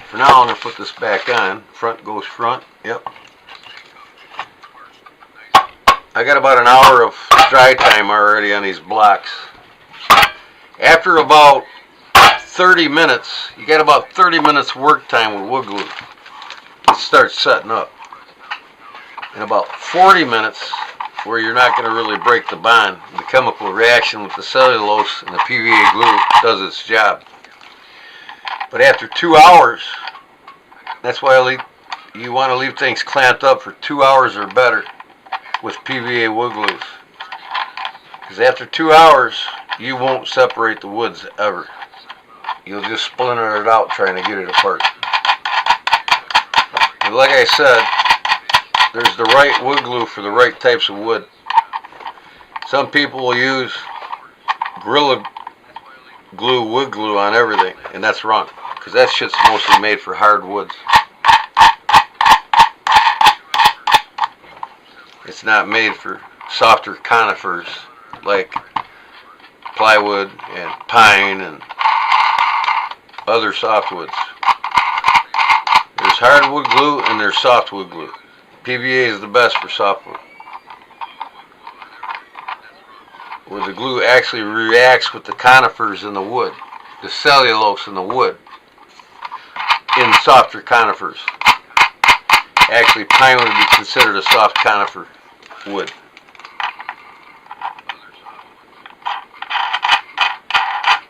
For now, I'm going to put this back on. Front goes front. Yep. I got about an hour of dry time already on these blocks. After about 30 minutes, you got about 30 minutes work time with wood glue. It starts setting up. In about 40 minutes, where you're not going to really break the bond, the chemical reaction with the cellulose and the PVA glue does its job. But after 2 hours, that's why you want to leave things clamped up for 2 hours or better with PVA wood glues. Because after 2 hours, you won't separate the woods ever. You'll just splinter it out trying to get it apart. And like I said, there's the right wood glue for the right types of wood. Some people will use Gorilla Glue wood glue on everything, and that's wrong, because that shit's mostly made for hard woods. It's not made for softer conifers like plywood and pine and other softwoods. There's hardwood glue and there's softwood glue. PVA is the best for softwood, where the glue actually reacts with the conifers in the wood, the cellulose in the wood, in softer conifers. Actually, pine would be considered a soft conifer wood.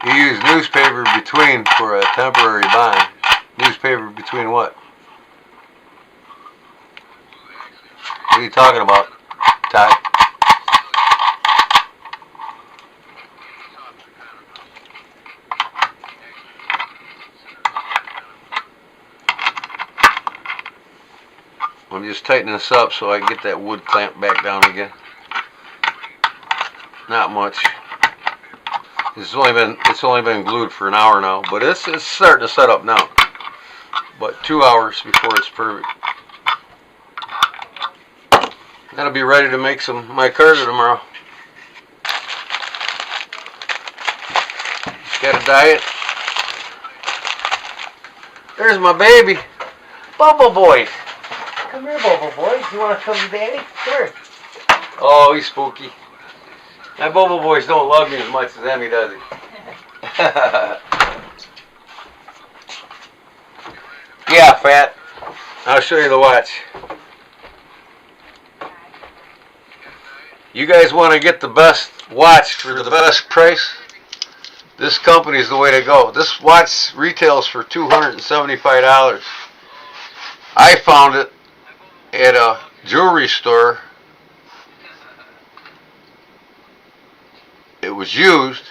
You use newspaper between for a temporary bond. Newspaper between what? What are you talking about, Todd? I'm just tightening this up so I can get that wood clamped back down again. Not much. It's only been glued for an hour now, but it's starting to set up now. But 2 hours before it's perfect. That'll be ready to make some micarta tomorrow. Just gotta dye it. There's my baby, Bubble Boy. Come here, Bubble Boy. You want to come to Daddy? Come here. Oh, he's spooky. My Bubble Boys don't love me as much as Emmy does he? Yeah, Fat. I'll show you the watch. You guys want to get the best watch for the best price? This company is the way to go. This watch retails for $275. I found it at a jewelry store. It was used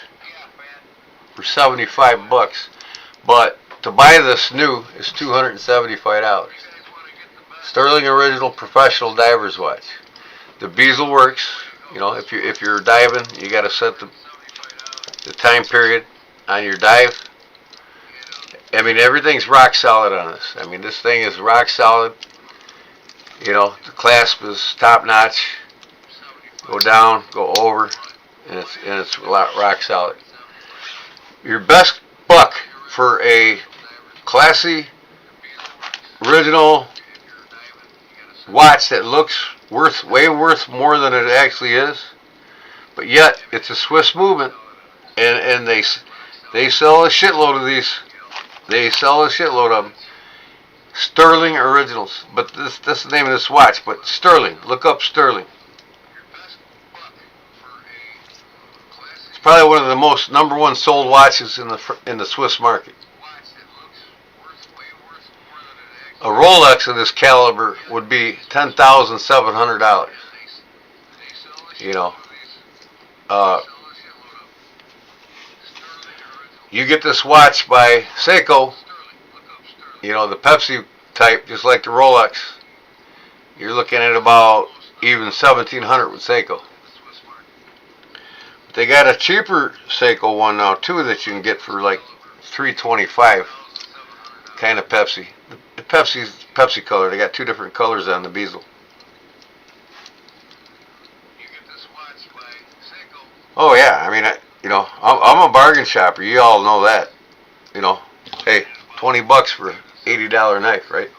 for $75, but to buy this new is $275. Sterling original professional diver's watch. The bezel works. You know, if you're diving, you got to set the time period on your dive. I mean, everything's rock solid on this. I mean, this thing is rock solid. You know, the clasp is top notch. Go down, go over, and it's rock solid. Your best buck for a classy, original watch that looks way worth more than it actually is, but yet it's a Swiss movement, and they sell a shitload of these. They sell a shitload of them. Sterling originals, but that's the name of this watch. But Sterling, look up Sterling. It's probably one of the most #1 sold watches in the Swiss market. A Rolex of this caliber would be $10,700. You know, you get this watch by Seiko. You know, the Pepsi type, just like the Rolex. You're looking at about even $1,700 with Seiko. But they got a cheaper Seiko one now too that you can get for like $325. Kind of Pepsi. The Pepsi's Pepsi color. They got 2 different colors on the bezel. Oh yeah, I mean, I'm a bargain shopper. You all know that. You know, hey, $20 for an $80 knife, right?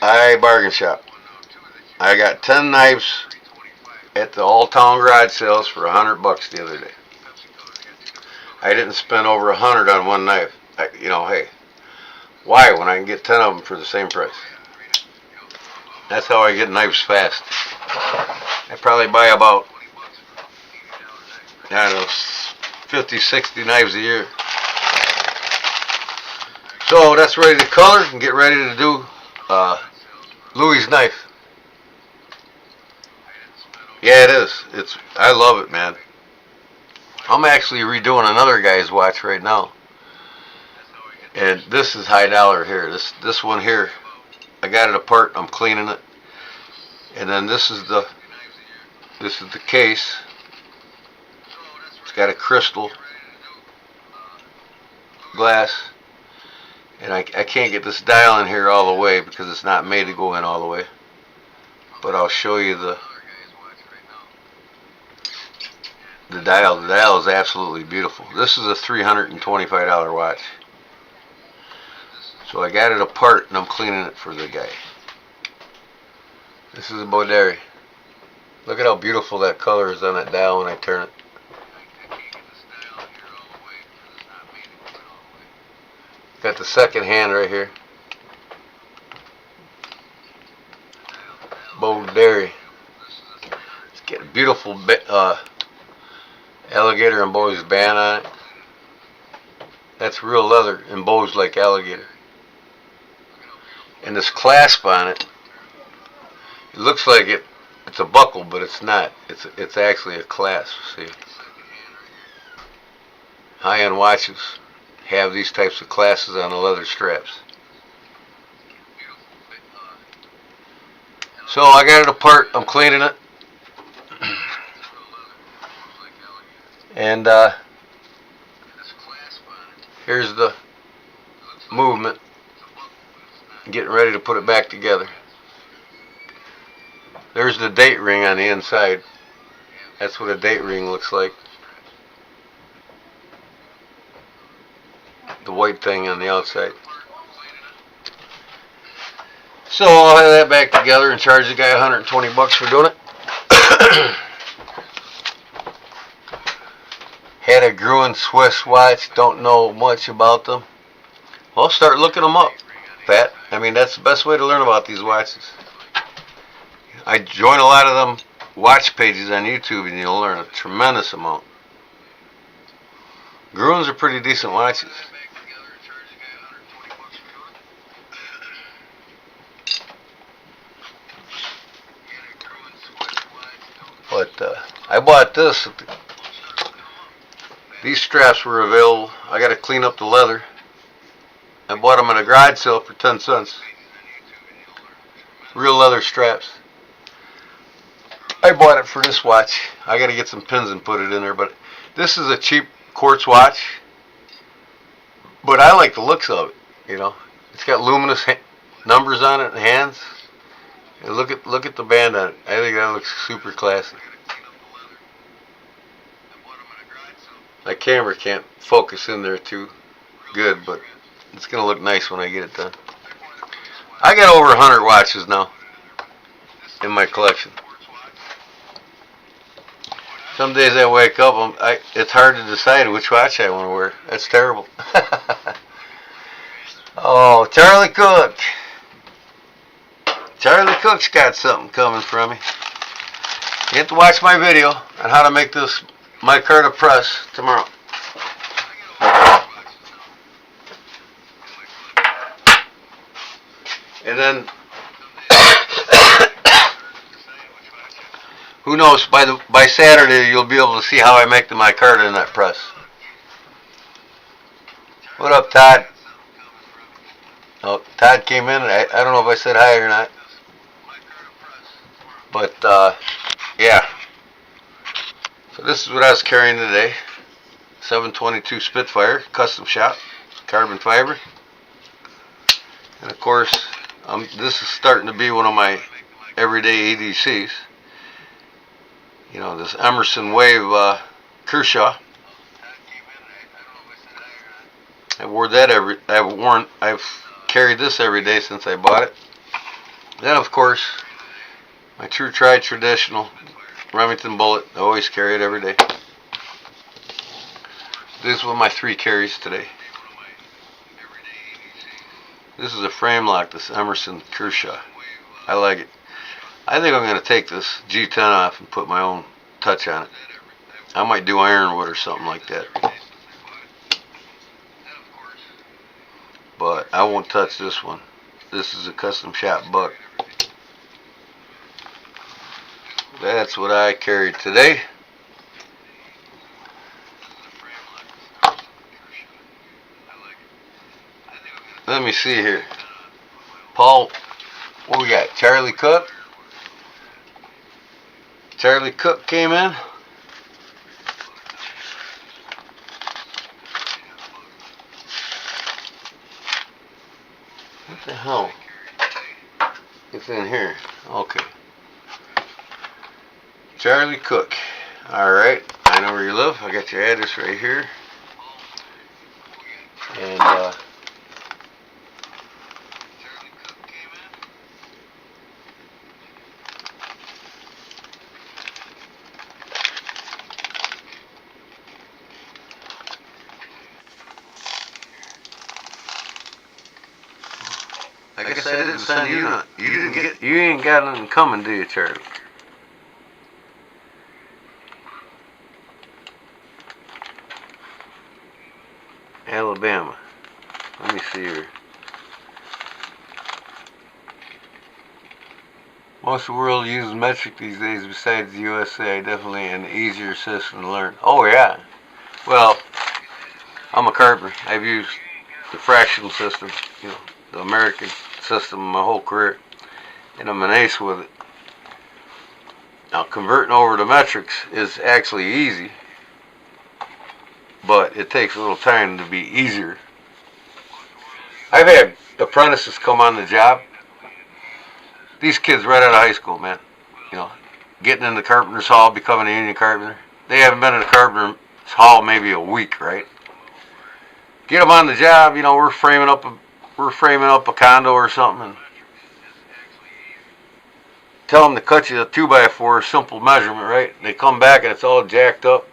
I bargain shop. I got 10 knives at the All-Town Garage Sales for $100 the other day. I didn't spend over $100 on one knife. Hey, why when I can get 10 of them for the same price? That's how I get knives fast. I probably buy about, 50, 60 knives a year. So that's ready to color and get ready to do Louis' knife. Yeah, it is. I love it, man. I'm actually redoing another guy's watch right now. And this is high dollar here. This one here, I got it apart. I'm cleaning it. And then this is the case. It's got a crystal glass. And I can't get this dial in here all the way because it's not made to go in all the way. But I'll show you the dial. The dial is absolutely beautiful. This is a $325 watch. So I got it apart and I'm cleaning it for the guy. This is a Boderi. Look at how beautiful that color is on that dial when I turn it. Got the second hand right here. Boderi. It's got a beautiful alligator embossed band on it. That's real leather embossed like alligator. And this clasp on it, it looks like it's a buckle, but it's not. It's actually a clasp. See, high-end watches have these types of clasps on the leather straps. So I got it apart. I'm cleaning it, and here's the movement. Getting ready to put it back together. There's the date ring on the inside. That's what a date ring looks like. The white thing on the outside. So I'll have that back together and charge the guy $120 for doing it. Had a Gruen Swiss watch. Don't know much about them. Well, start looking them up, Pat. I mean, that's the best way to learn about these watches. I join a lot of them watch pages on YouTube and you'll learn a tremendous amount. Gruens are pretty decent watches. But I bought this. These straps were available. I got to clean up the leather. I bought them at a garage sale for 10 cents. Real leather straps. I bought it for this watch. I got to get some pins and put it in there. But this is a cheap quartz watch. But I like the looks of it. You know, it's got luminous numbers on it and hands. And look at the band on it. I think that looks super classy. My camera can't focus in there too good, but it's going to look nice when I get it done. I got over 100 watches now in my collection. Some days I wake up, it's hard to decide which watch I want to wear. That's terrible. Oh, Charlie Cook. Charlie Cook's got something coming from me. You have to watch my video on how to make this micarta press tomorrow. And then, who knows, by Saturday you'll be able to see how I make the micarta in that press. What up, Todd? Oh, Todd came in. I don't know if I said hi or not. But, yeah. So this is what I was carrying today. 722 Spitfire, custom shop, carbon fiber. And of course, this is starting to be one of my everyday ADCs. You know, this Emerson Wave Kershaw. I've carried this every day since I bought it. Then of course, my true tried traditional Remington bullet. I always carry it every day. This is one of my 3 carries today. This is a frame lock, this Emerson Kershaw. I like it. I think I'm going to take this G10 off and put my own touch on it. I might do ironwood or something like that. But I won't touch this one. This is a custom shop buck. That's what I carried today. Let me see here. Paul, what we got? Charlie Cook. Charlie Cook came in. What the hell? It's in here. Okay. Charlie Cook. Alright. I know where you live. I got your address right here. And, I guess I didn't send you none. You ain't got nothing coming, do you, Charlie? Alabama. Let me see here. Most of the world uses metric these days besides the USA. Definitely an easier system to learn. Oh yeah. Well, I'm a carpenter. I've used the fractional system, you know, the American system my whole career, and I'm an ace with it. Now converting over to metrics is actually easy, but it takes a little time to be easier. I've had apprentices come on the job. These kids right out of high school, man, you know, getting in the carpenter's hall, becoming a union carpenter. They haven't been in the carpenter's hall maybe a week, right? Get them on the job, you know, we're framing up a condo or something, and tell them to cut you a 2x4, simple measurement, right? They come back and it's all jacked up.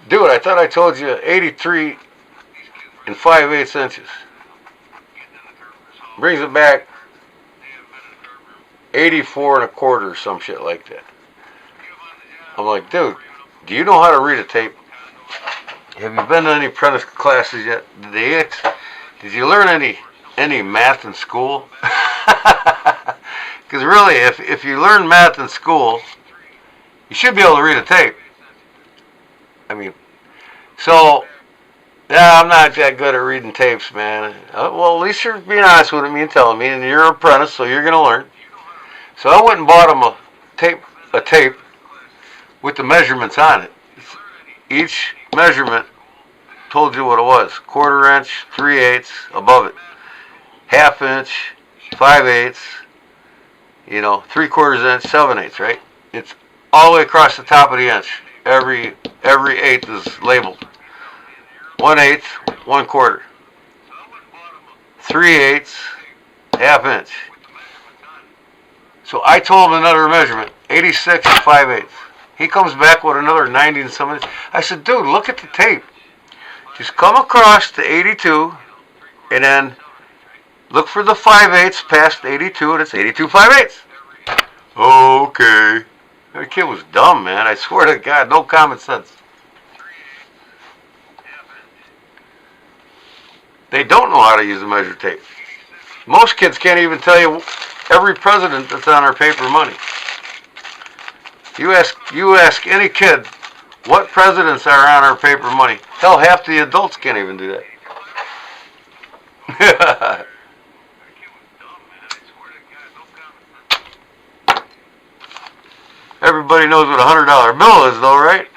Dude, I thought I told you 83 and 5/8 inches. Brings it back 84 and a quarter or some shit like that. I'm like, dude, do you know how to read a tape? Have you been to any apprentice classes yet? Did you learn any math in school? Because really, if you learn math in school, you should be able to read a tape. I mean, so, yeah, I'm not that good at reading tapes, man. Well, at least you're being honest with me and telling me, and you're an apprentice, so you're going to learn. So I went and bought him a tape with the measurements on it. Each measurement told you what it was. 1/4 inch, 3/8 above it. 1/2 inch, 5/8, you know, 3/4 inch, 7/8, right? It's all the way across the top of the inch. Every eighth is labeled. 1/8, 1/4. 3/8, 1/2 inch. So I told him another measurement, 86 and 5/8. He comes back with another 90 and some inch. I said, dude, look at the tape. Just come across to 82 and then look for the 5/8 past 82 and it's 82 5/8. Okay. That kid was dumb, man. I swear to God, no common sense. They don't know how to use a measure tape. Most kids can't even tell you every president that's on our paper money. You ask any kid what presidents are on our paper money. Hell, half the adults can't even do that. Everybody knows what $100 bill is, though, right?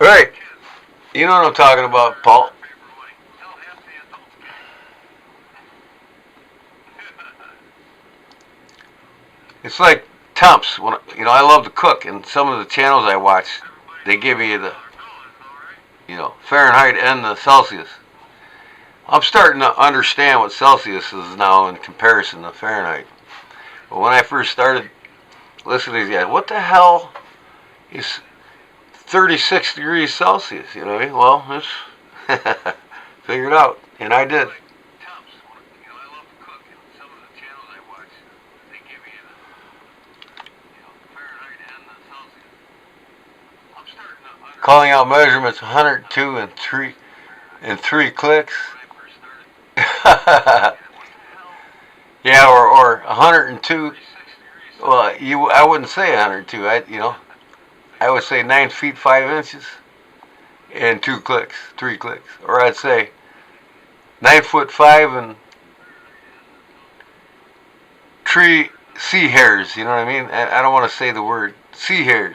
Right. You know what I'm talking about, Paul. It's like temps. When I love to cook, and some of the channels I watch, they give you the Fahrenheit and the Celsius. I'm starting to understand what Celsius is now in comparison to Fahrenheit. But when I first started listening to these guys, what the hell is 36 degrees Celsius? You know what I mean? Well, it's figured out, and I did. Calling out measurements 102 and three clicks. Yeah, or 102. Well, I wouldn't say 102. I would say 9 feet 5 inches and 2 clicks, 3 clicks, or I'd say 9 foot 5 and tree sea hairs. You know what I mean? I don't want to say the word sea hairs.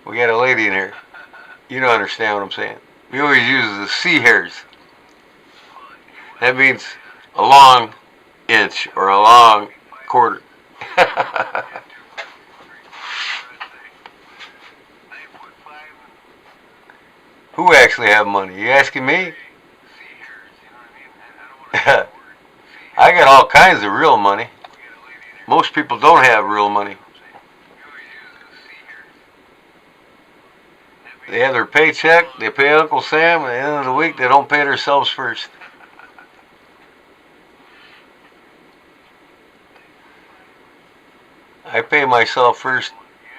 We got a lady in here. You don't understand what I'm saying. We always use the sea hairs. That means a long inch or a long quarter. Who actually have money? You asking me? I got all kinds of real money. Most people don't have real money. They have their paycheck, they pay Uncle Sam, and at the end of the week, they don't pay themselves first. I pay myself first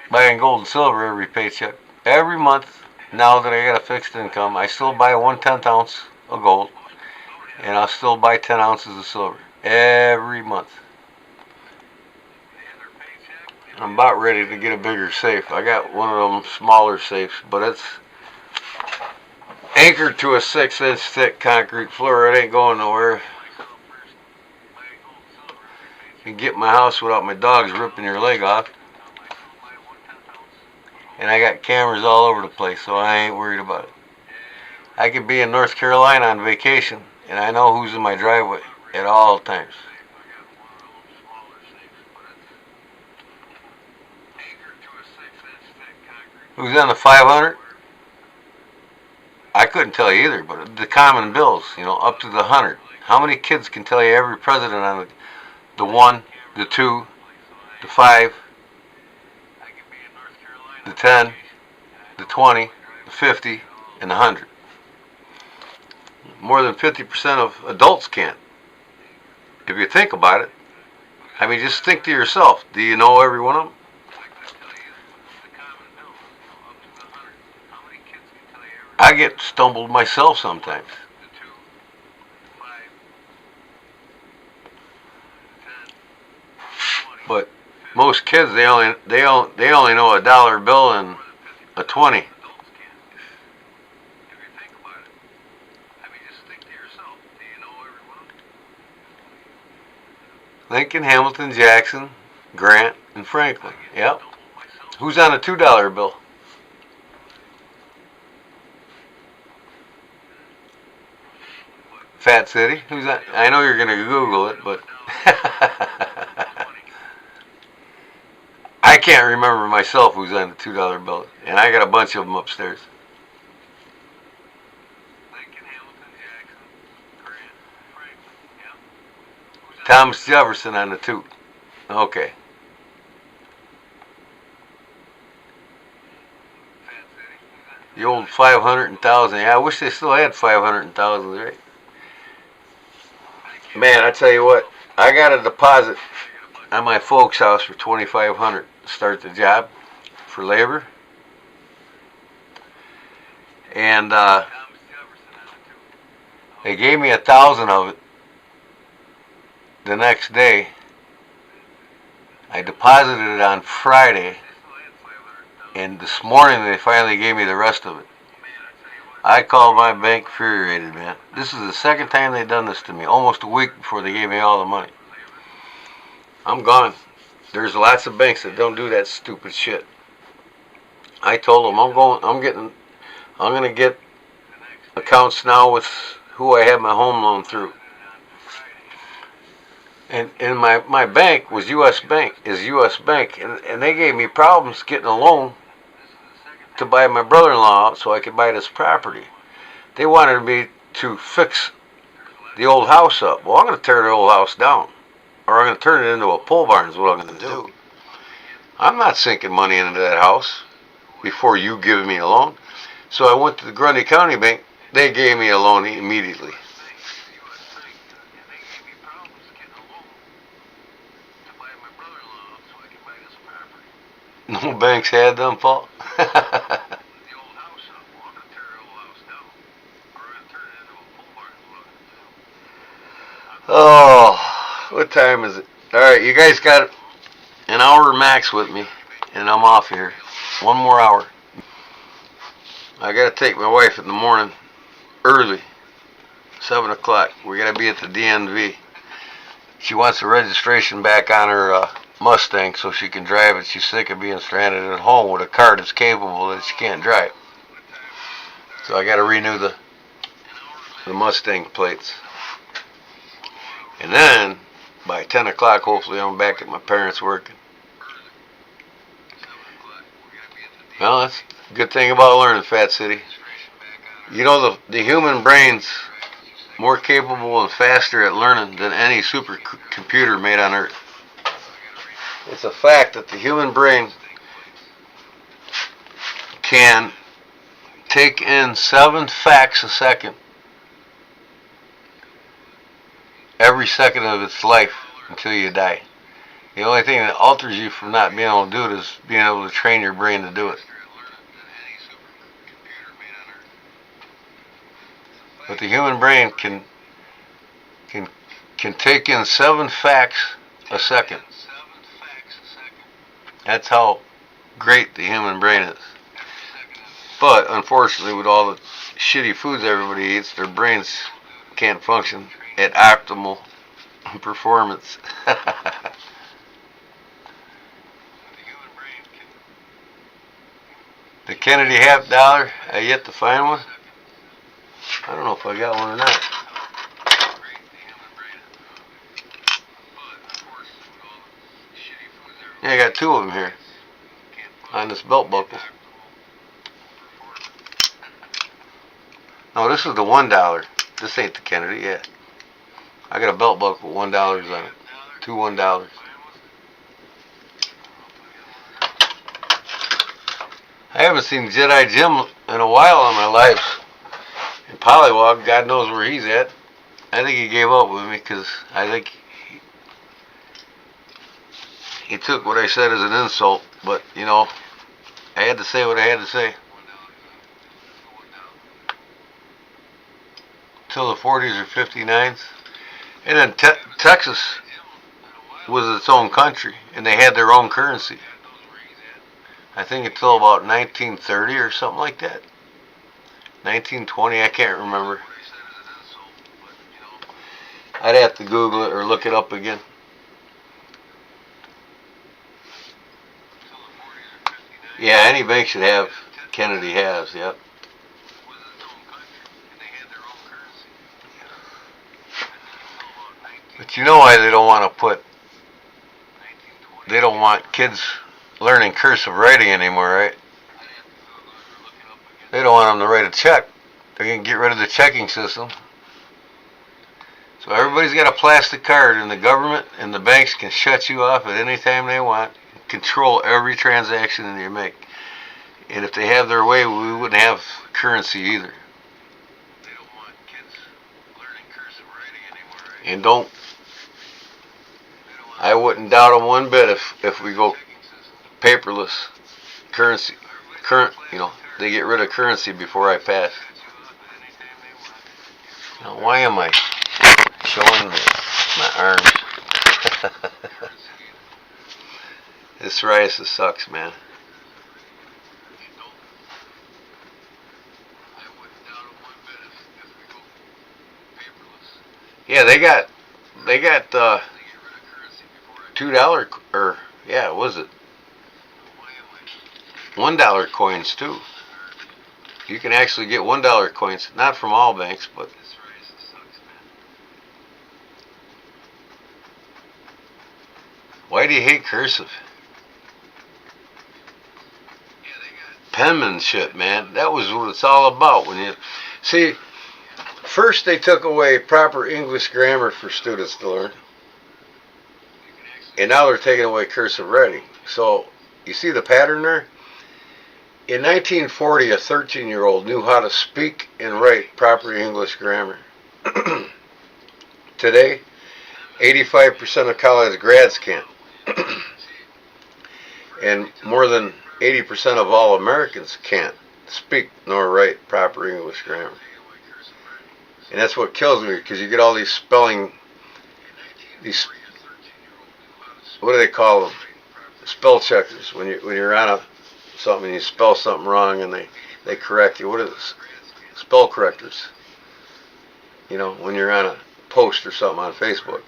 buying gold and silver every paycheck. Every month, now that I got a fixed income, I still buy 1/10 ounce of gold, and I'll still buy 10 ounces of silver every month. I'm about ready to get a bigger safe. I got one of them smaller safes, but it's anchored to a 6-inch thick concrete floor. It ain't going nowhere. You can get in my house without my dogs ripping your leg off. And I got cameras all over the place, so I ain't worried about it. I could be in North Carolina on vacation, and I know who's in my driveway at all times. Who's on the 500? I couldn't tell you either, but the common bills, up to the 100. How many kids can tell you every president on the 1, the 2, the 5, the 10, the 20, the 50, and the 100? More than 50% of adults can't. If you think about it, just think to yourself, do you know every one of them? I get stumbled myself sometimes. But most kids, they only know a dollar bill and a 20. Lincoln, Hamilton, Jackson, Grant, and Franklin. Yep. Who's on a $2 bill? Fat City? Who's that? I know you're going to Google it, but I can't remember myself who's on the $2 bill, and I got a bunch of them upstairs. Thomas Jefferson on the 2. Okay. The old 500 and 1,000. Yeah, I wish they still had 500 and 1,000, right? Man, I tell you what, I got a deposit at my folks' house for $2,500 to start the job for labor, and they gave me 1,000 of it the next day. I deposited it on Friday, and this morning they finally gave me the rest of it. I called my bank infuriated, man. This is the second time they've done this to me, almost a week before they gave me all the money. I'm gone. There's lots of banks that don't do that stupid shit. I told them I'm gonna get accounts now with who I have my home loan through. And my bank was US Bank, and they gave me problems getting a loan to buy my brother-in-law out so I could buy this property. They wanted me to fix the old house up. Well, I'm going to tear the old house down, or I'm going to turn it into a pole barn is what I'm going to do. I'm not sinking money into that house before you give me a loan. So I went to the Grundy County Bank. They gave me a loan immediately. No banks had them, Paul. Oh, what time is it? All right, you guys got an hour max with me, and I'm off here. One more hour. I got to take my wife in the morning, early, 7 o'clock. We got to be at the DMV. She wants the registration back on her Mustang so she can drive it. She's sick of being stranded at home with a car that's capable that she can't drive. So I got to renew the Mustang plates. And then, by 10 o'clock, hopefully I'm back at my parents' working. Well, that's a good thing about learning, Fat City. You know, the human brain's more capable and faster at learning than any supercomputer made on Earth. It's a fact that the human brain can take in 7 facts a second every second of its life until you die. The only thing that alters you from not being able to do it is being able to train your brain to do it. But the human brain can take in 7 facts a second. That's how great the human brain is. But unfortunately, with all the shitty foods everybody eats, their brains can't function at optimal performance. The Kennedy $50, I yet to find one. I don't know if I got one or not. Yeah, I got 2 of them here on this belt buckle. No, this is the $1. This ain't the Kennedy yet. I got a belt buckle with $1 on it. 2 $1. I haven't seen Jedi Jim in a while in my life. And Pollywog, God knows where he's at. I think he gave up with me because I think he took what I said as an insult. But, you know, I had to say what I had to say. Till the 40s or 59s. And then Texas was its own country, and they had their own currency. I think until about 1930 or something like that. 1920, I can't remember. I'd have to Google it or look it up again. Yeah, any bank should have. Kennedy has, yep. But you know why they don't want to they don't want kids learning cursive writing anymore, right? They don't want them to write a check. They're going to get rid of the checking system. So everybody's got a plastic card, and the government and the banks can shut you off at any time they want, control every transaction that you make. And if they have their way, we wouldn't have currency either. And I wouldn't doubt them one bit if we go paperless currency, they get rid of currency before I pass. Now, why am I showing my arms? This psoriasis sucks, man. Yeah, they got $2 or what was it? $1 coins too. You can actually get $1 coins, not from all banks, but why do you hate cursive? Penmanship, man. That was what it's all about. When you see, first they took away proper English grammar for students to learn, and now they're taking away cursive writing. So you see the pattern there? In 1940, a 13-year-old knew how to speak and write proper English grammar. Today, 85% of college grads can't. And more than 80% of all Americans can't speak nor write proper English grammar. And that's what kills me, because you get all these spelling, what do they call them? Spell checkers. When you're on something and you spell something wrong and they correct you. What is it? Spell correctors. When you're on a post or something on Facebook,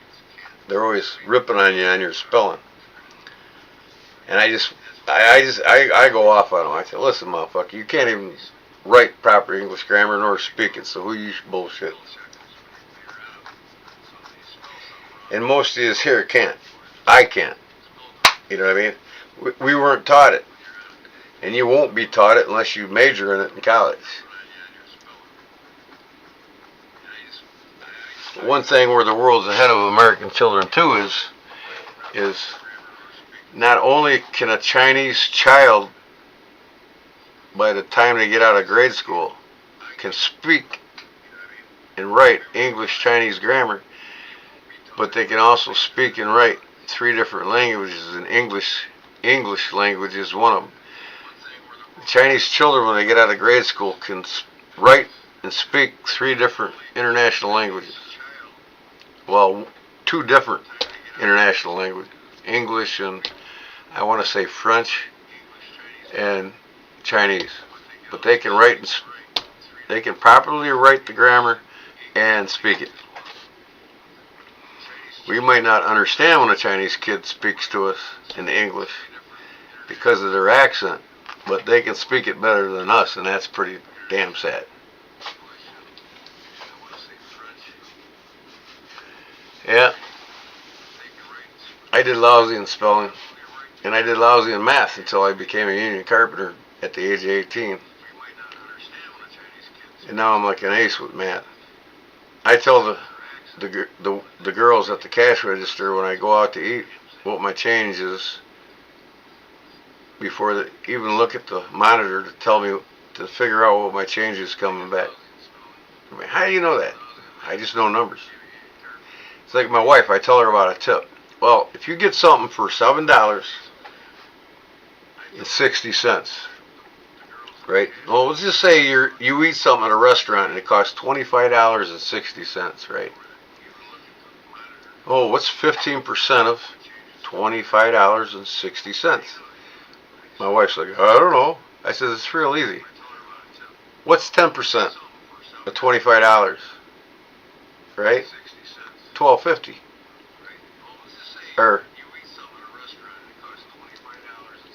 they're always ripping on you on your spelling. And I go off on them. I say, listen, motherfucker, you can't even write proper English grammar nor speak it, so who you bullshit? And most of us here can't. I can't. You know what I mean? We weren't taught it. And you won't be taught it unless you major in it in college. One thing where the world's ahead of American children too is not only can a Chinese child, by the time they get out of grade school, can speak and write English Chinese grammar, but they can also speak and write 3 different languages, and English language is one of them. Chinese children, when they get out of grade school, can write and speak 3 different international languages. Well, 2 different international languages. English and, I want to say, French and Chinese. But they can they can properly write the grammar and speak it. We might not understand when a Chinese kid speaks to us in English because of their accent, but they can speak it better than us, and that's pretty damn sad. Yeah, I did lousy in spelling, and I did lousy in math until I became a union carpenter at the age of 18. And now I'm like an ace with math. I tell the girls at the cash register when I go out to eat what my change is before they even look at the monitor to figure out what my change is coming back. I mean, how do you know that? I just know numbers. It's like my wife, I tell her about a tip. Well, if you get something for $7.60, right? Well, let's just say you eat something at a restaurant and it costs $25.60, right? Oh, what's 15% of $25.60? My wife's like, I don't know. I said, it's real easy. What's 10% of $25? Right? $12.50. Or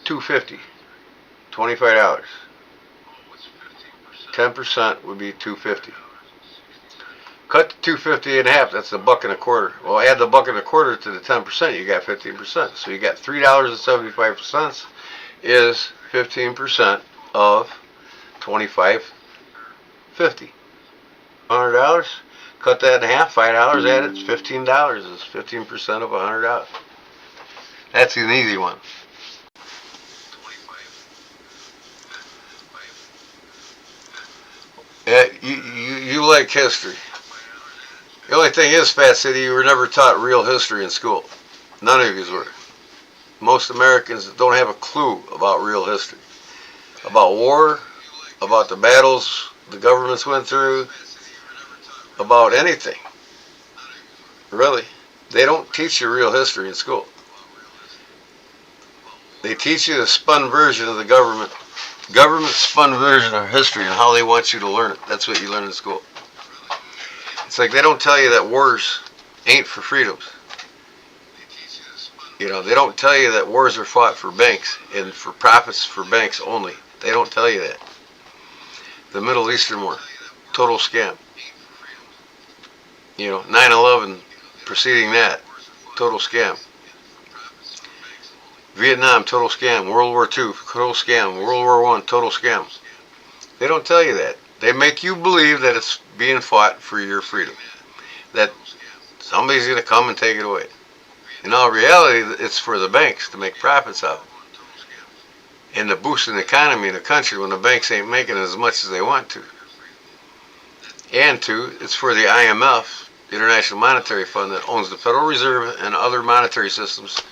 $2.50. $25. 10% would be $2.50. Cut the $2.50 in half. That's $1.25. Well, add the $1.25 to the 10%. You got 15%. So you got $3.75 is 15% of $25.50. $100. Cut that in half. $5 added. It's $15. It's 15% of $100. That's an easy one. Yeah, you like history. The only thing is, Fat City, you were never taught real history in school. None of you were. Most Americans don't have a clue about real history. About war, about the battles the governments went through, about anything. Really. They don't teach you real history in school. They teach you a spun version of the government spun version of history and how they want you to learn it. That's what you learn in school. It's like they don't tell you that wars ain't for freedoms. You know, they don't tell you that wars are fought for banks and for profits for banks only. They don't tell you that. The Middle Eastern War, total scam. You know, 9/11 preceding that, total scam. Vietnam, total scam. World War II, total scam. World War I, total scam. They don't tell you that. They make you believe that it's being fought for your freedom. That somebody's going to come and take it away. In all reality, it's for the banks to make profits out of it. And to boost an economy in a country when the banks ain't making as much as they want to. And it's for the IMF, the International Monetary Fund, that owns the Federal Reserve and other monetary systems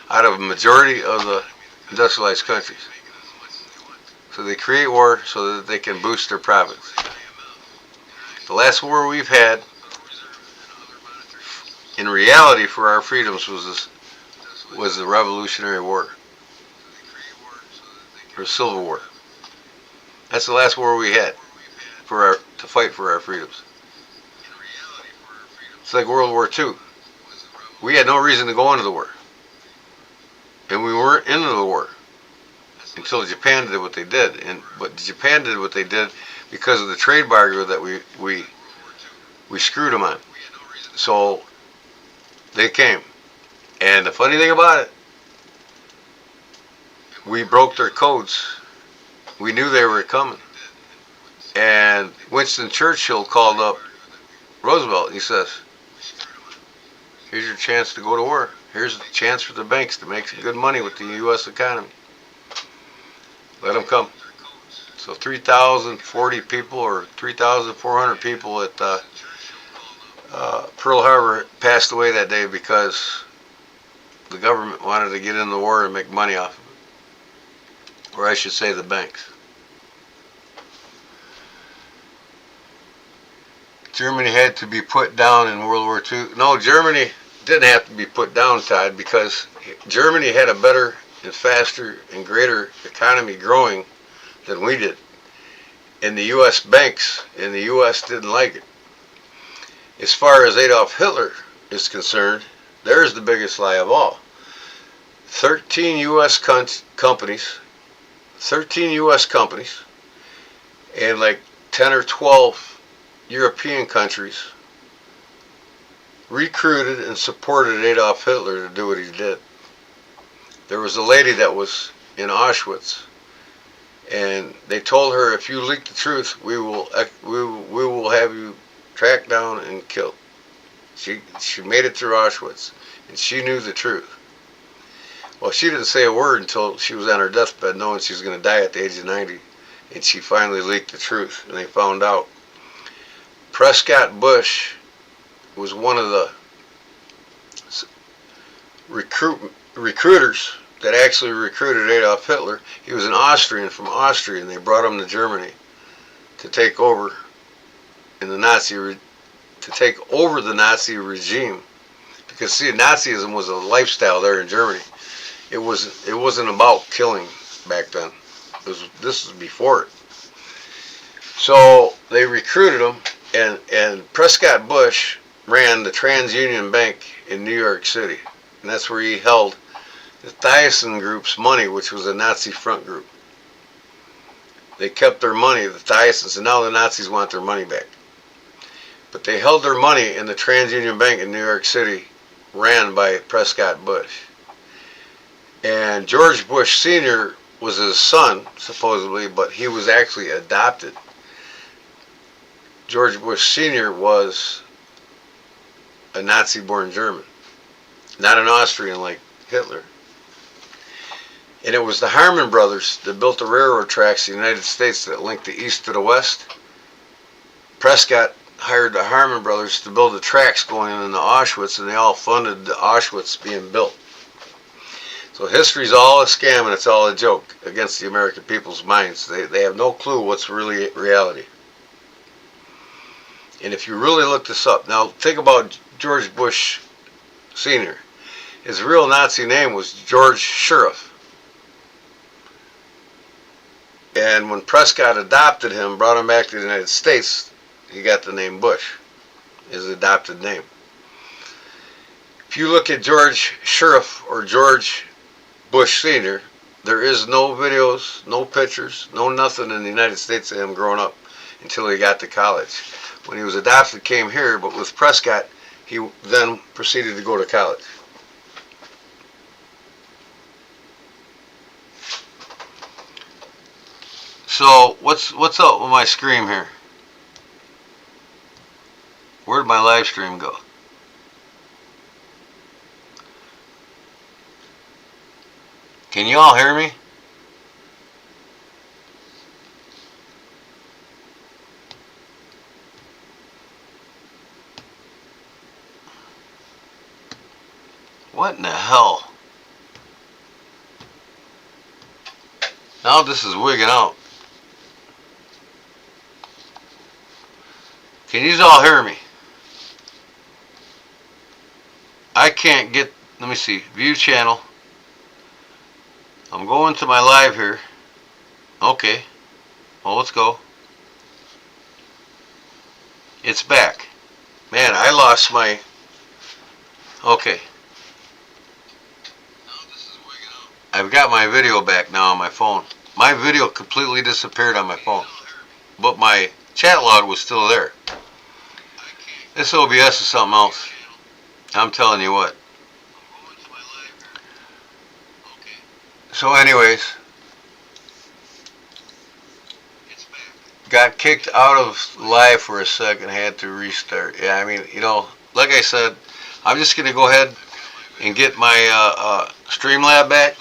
out of a majority of the industrialized countries. So they create war so that they can boost their profits. The last war we've had, in reality, for our freedoms was the Revolutionary War, or Civil War. That's the last war we had to fight for our freedoms. It's like World War II. We had no reason to go into the war. And we weren't into the war until Japan did what they did. But Japan did what they did because of the trade embargo that we screwed them on. So they came. And the funny thing about it, we broke their codes. We knew they were coming. And Winston Churchill called up Roosevelt. He says, here's your chance to go to war. Here's a chance for the banks to make some good money with the U.S. economy. Let them come. So 3,040 people or 3,400 people at Pearl Harbor passed away that day because the government wanted to get in the war and make money off of it. Or I should say the banks. Germany had to be put down in World War II. No, Germany didn't have to be put down, Todd, because Germany had a better and faster and greater economy growing than we did. And the U.S. banks in the U.S. didn't like it. As far as Adolf Hitler is concerned, there's the biggest lie of all. 13 U.S. companies, and like 10 or 12 European countries recruited and supported Adolf Hitler to do what he did. There was a lady that was in Auschwitz, and they told her, if you leak the truth, we will have you tracked down and killed. She made it through Auschwitz, and she knew the truth. Well, she didn't say a word until she was on her deathbed, knowing she was going to die at the age of 90, and she finally leaked the truth, and they found out. Prescott Bush was one of the recruiters that actually recruited Adolf Hitler. He was an Austrian from Austria, and they brought him to Germany to take over the Nazi regime. Because see, Nazism was a lifestyle there in Germany. It wasn't about killing back then. This was before it. So they recruited him, and Prescott Bush ran the TransUnion Bank in New York City, and that's where he held the Thyssen Group's money, which was a Nazi front group. They kept their money, the Thyssens, and now the Nazis want their money back. But they held their money in the TransUnion Bank in New York City, ran by Prescott Bush. And George Bush Sr. was his son, supposedly, but he was actually adopted. George Bush Sr. was a Nazi-born German, not an Austrian like Hitler. And it was the Harmon brothers that built the railroad tracks in the United States that linked the East to the West. Prescott hired the Harmon brothers to build the tracks going into Auschwitz, and they all funded the Auschwitz being built. So history's all a scam and it's all a joke against the American people's minds. They have no clue what's really reality. And if you really look this up, now think about George Bush Sr. His real Nazi name was George Sheriff. And when Prescott adopted him, brought him back to the United States, he got the name Bush, his adopted name. If you look at George Sheriff or George Bush Sr., there is no videos, no pictures, no nothing in the United States of him growing up until he got to college. When he was adopted, came here, but with Prescott, he then proceeded to go to college. So what's up with my screen here? Where'd my live stream go? Can you all hear me? What in the hell? Now this is wigging out. Can you all hear me? I can't get, let me see, view channel. I'm going to my live here. Okay. Well, let's go. It's back. Man, I lost my, okay. I've got my video back now on my phone. My video completely disappeared on my phone, but my chat log was still there. This OBS is something else. I'm telling you what. So anyways, got kicked out of live for a second, had to restart. Yeah, I mean, you know, like I said, I'm just going to go ahead and get my Streamlab back,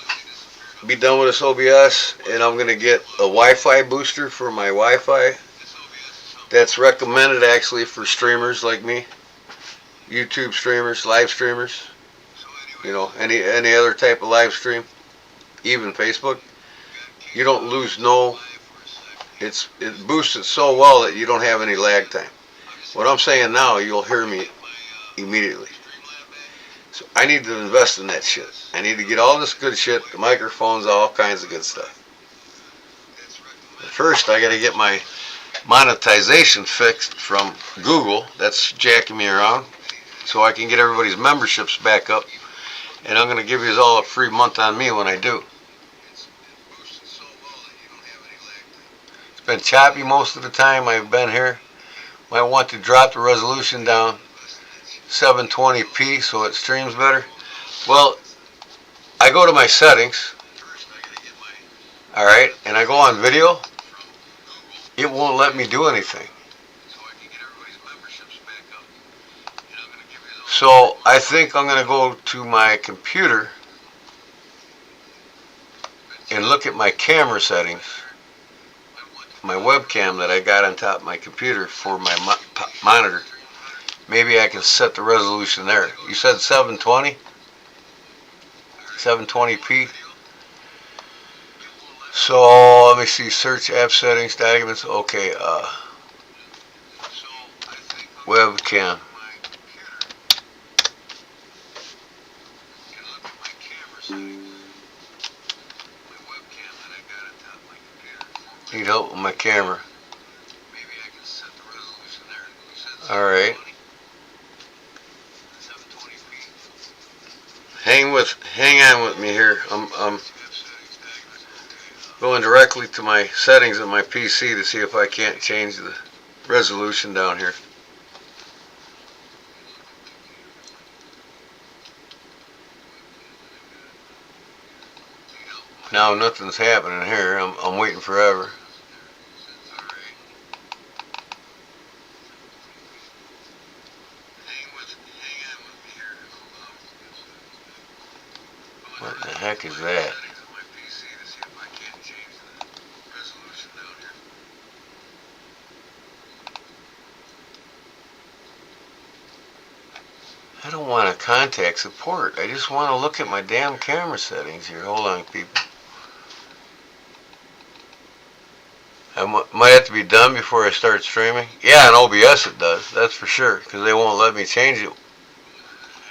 be done with this OBS, and I'm going to get a Wi-Fi booster for my Wi-Fi. That's recommended actually for streamers like me, YouTube streamers, live streamers, you know, any other type of live stream, even Facebook. You don't lose no, it boosts it so well that you don't have any lag time. What I'm saying now, you'll hear me immediately. So I need to invest in that shit. I need to get all this good shit, the microphones, all kinds of good stuff. But first, I got to get my monetization fixed from Google. That's jacking me around, so I can get everybody's memberships back up. And I'm going to give you all a free month on me when I do. It's been choppy most of the time I've been here. Might want to drop the resolution down 720p so it streams better. Well, I go to my settings, alright, and I go on video. It won't let me do anything. So I think I'm going to go to my computer and look at my camera settings, my webcam that I got on top of my computer for my monitor. Maybe I can set the resolution there. You said 720? 720p? So let me see, search app settings, documents, okay, webcam. Need help with my camera. Alright. Hang on with me here. I'm going directly to my settings on my PC to see if I can't change the resolution down here. Now nothing's happening here. I'm waiting forever. What the heck is that? I don't want to contact support. I just want to look at my damn camera settings here. Hold on, people. I might have to be done before I start streaming. Yeah, in OBS it does. That's for sure, because they won't let me change it.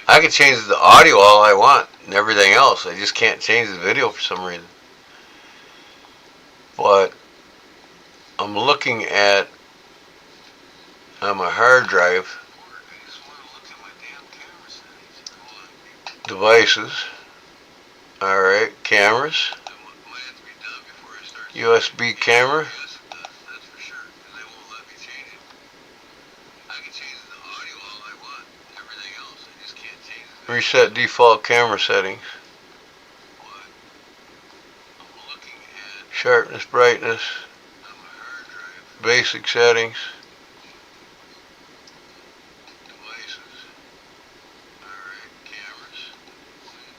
I can change the audio all I want and everything else. I just can't change the video for some reason. But I'm looking at on my hard drive devices. Alright, cameras. USB camera. Reset default camera settings. Sharpness, brightness. Basic settings.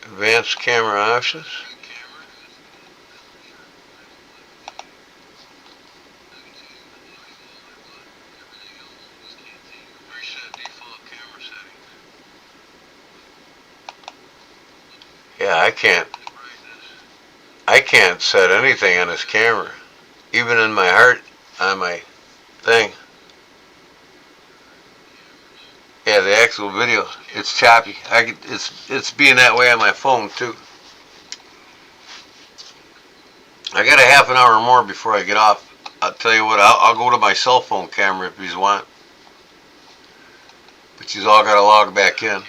Advanced camera options. Yeah, I can't set anything on this camera. Even in my heart, on my thing. Yeah, the actual video, it's choppy. It's being that way on my phone too. I got a half an hour more before I get off. I'll tell you what, I'll go to my cell phone camera if you want. But you all got to log back in.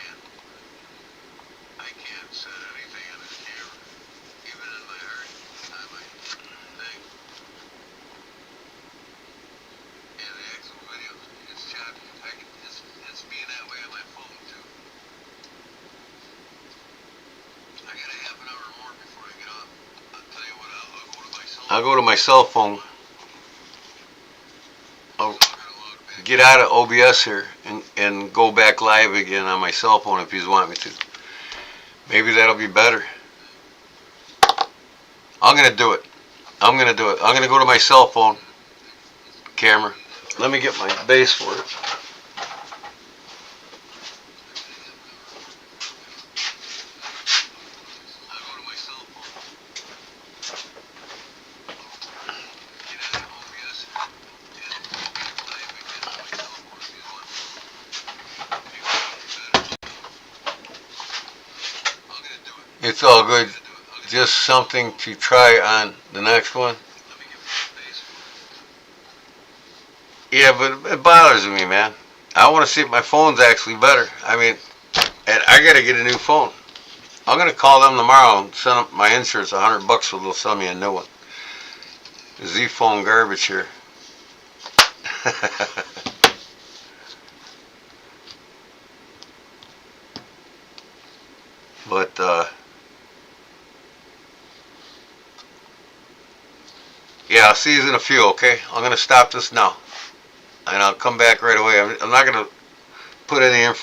I'll go to my cell phone. I'll get out of OBS here and go back live again on my cell phone if you want me to. Maybe that'll be better. I'm going to do it. I'm going to go to my cell phone camera. Let me get my base for it. It's all good. Just something to try on the next one. Yeah, but it bothers me, man. I want to see if my phone's actually better. I mean, and I got to get a new phone. I'm going to call them tomorrow and send them my insurance $100 so they'll send me a new one. Z phone garbage here. But, yeah, I'll see you in a few, okay? I'm going to stop this now. And I'll come back right away. I'm not going to put any information.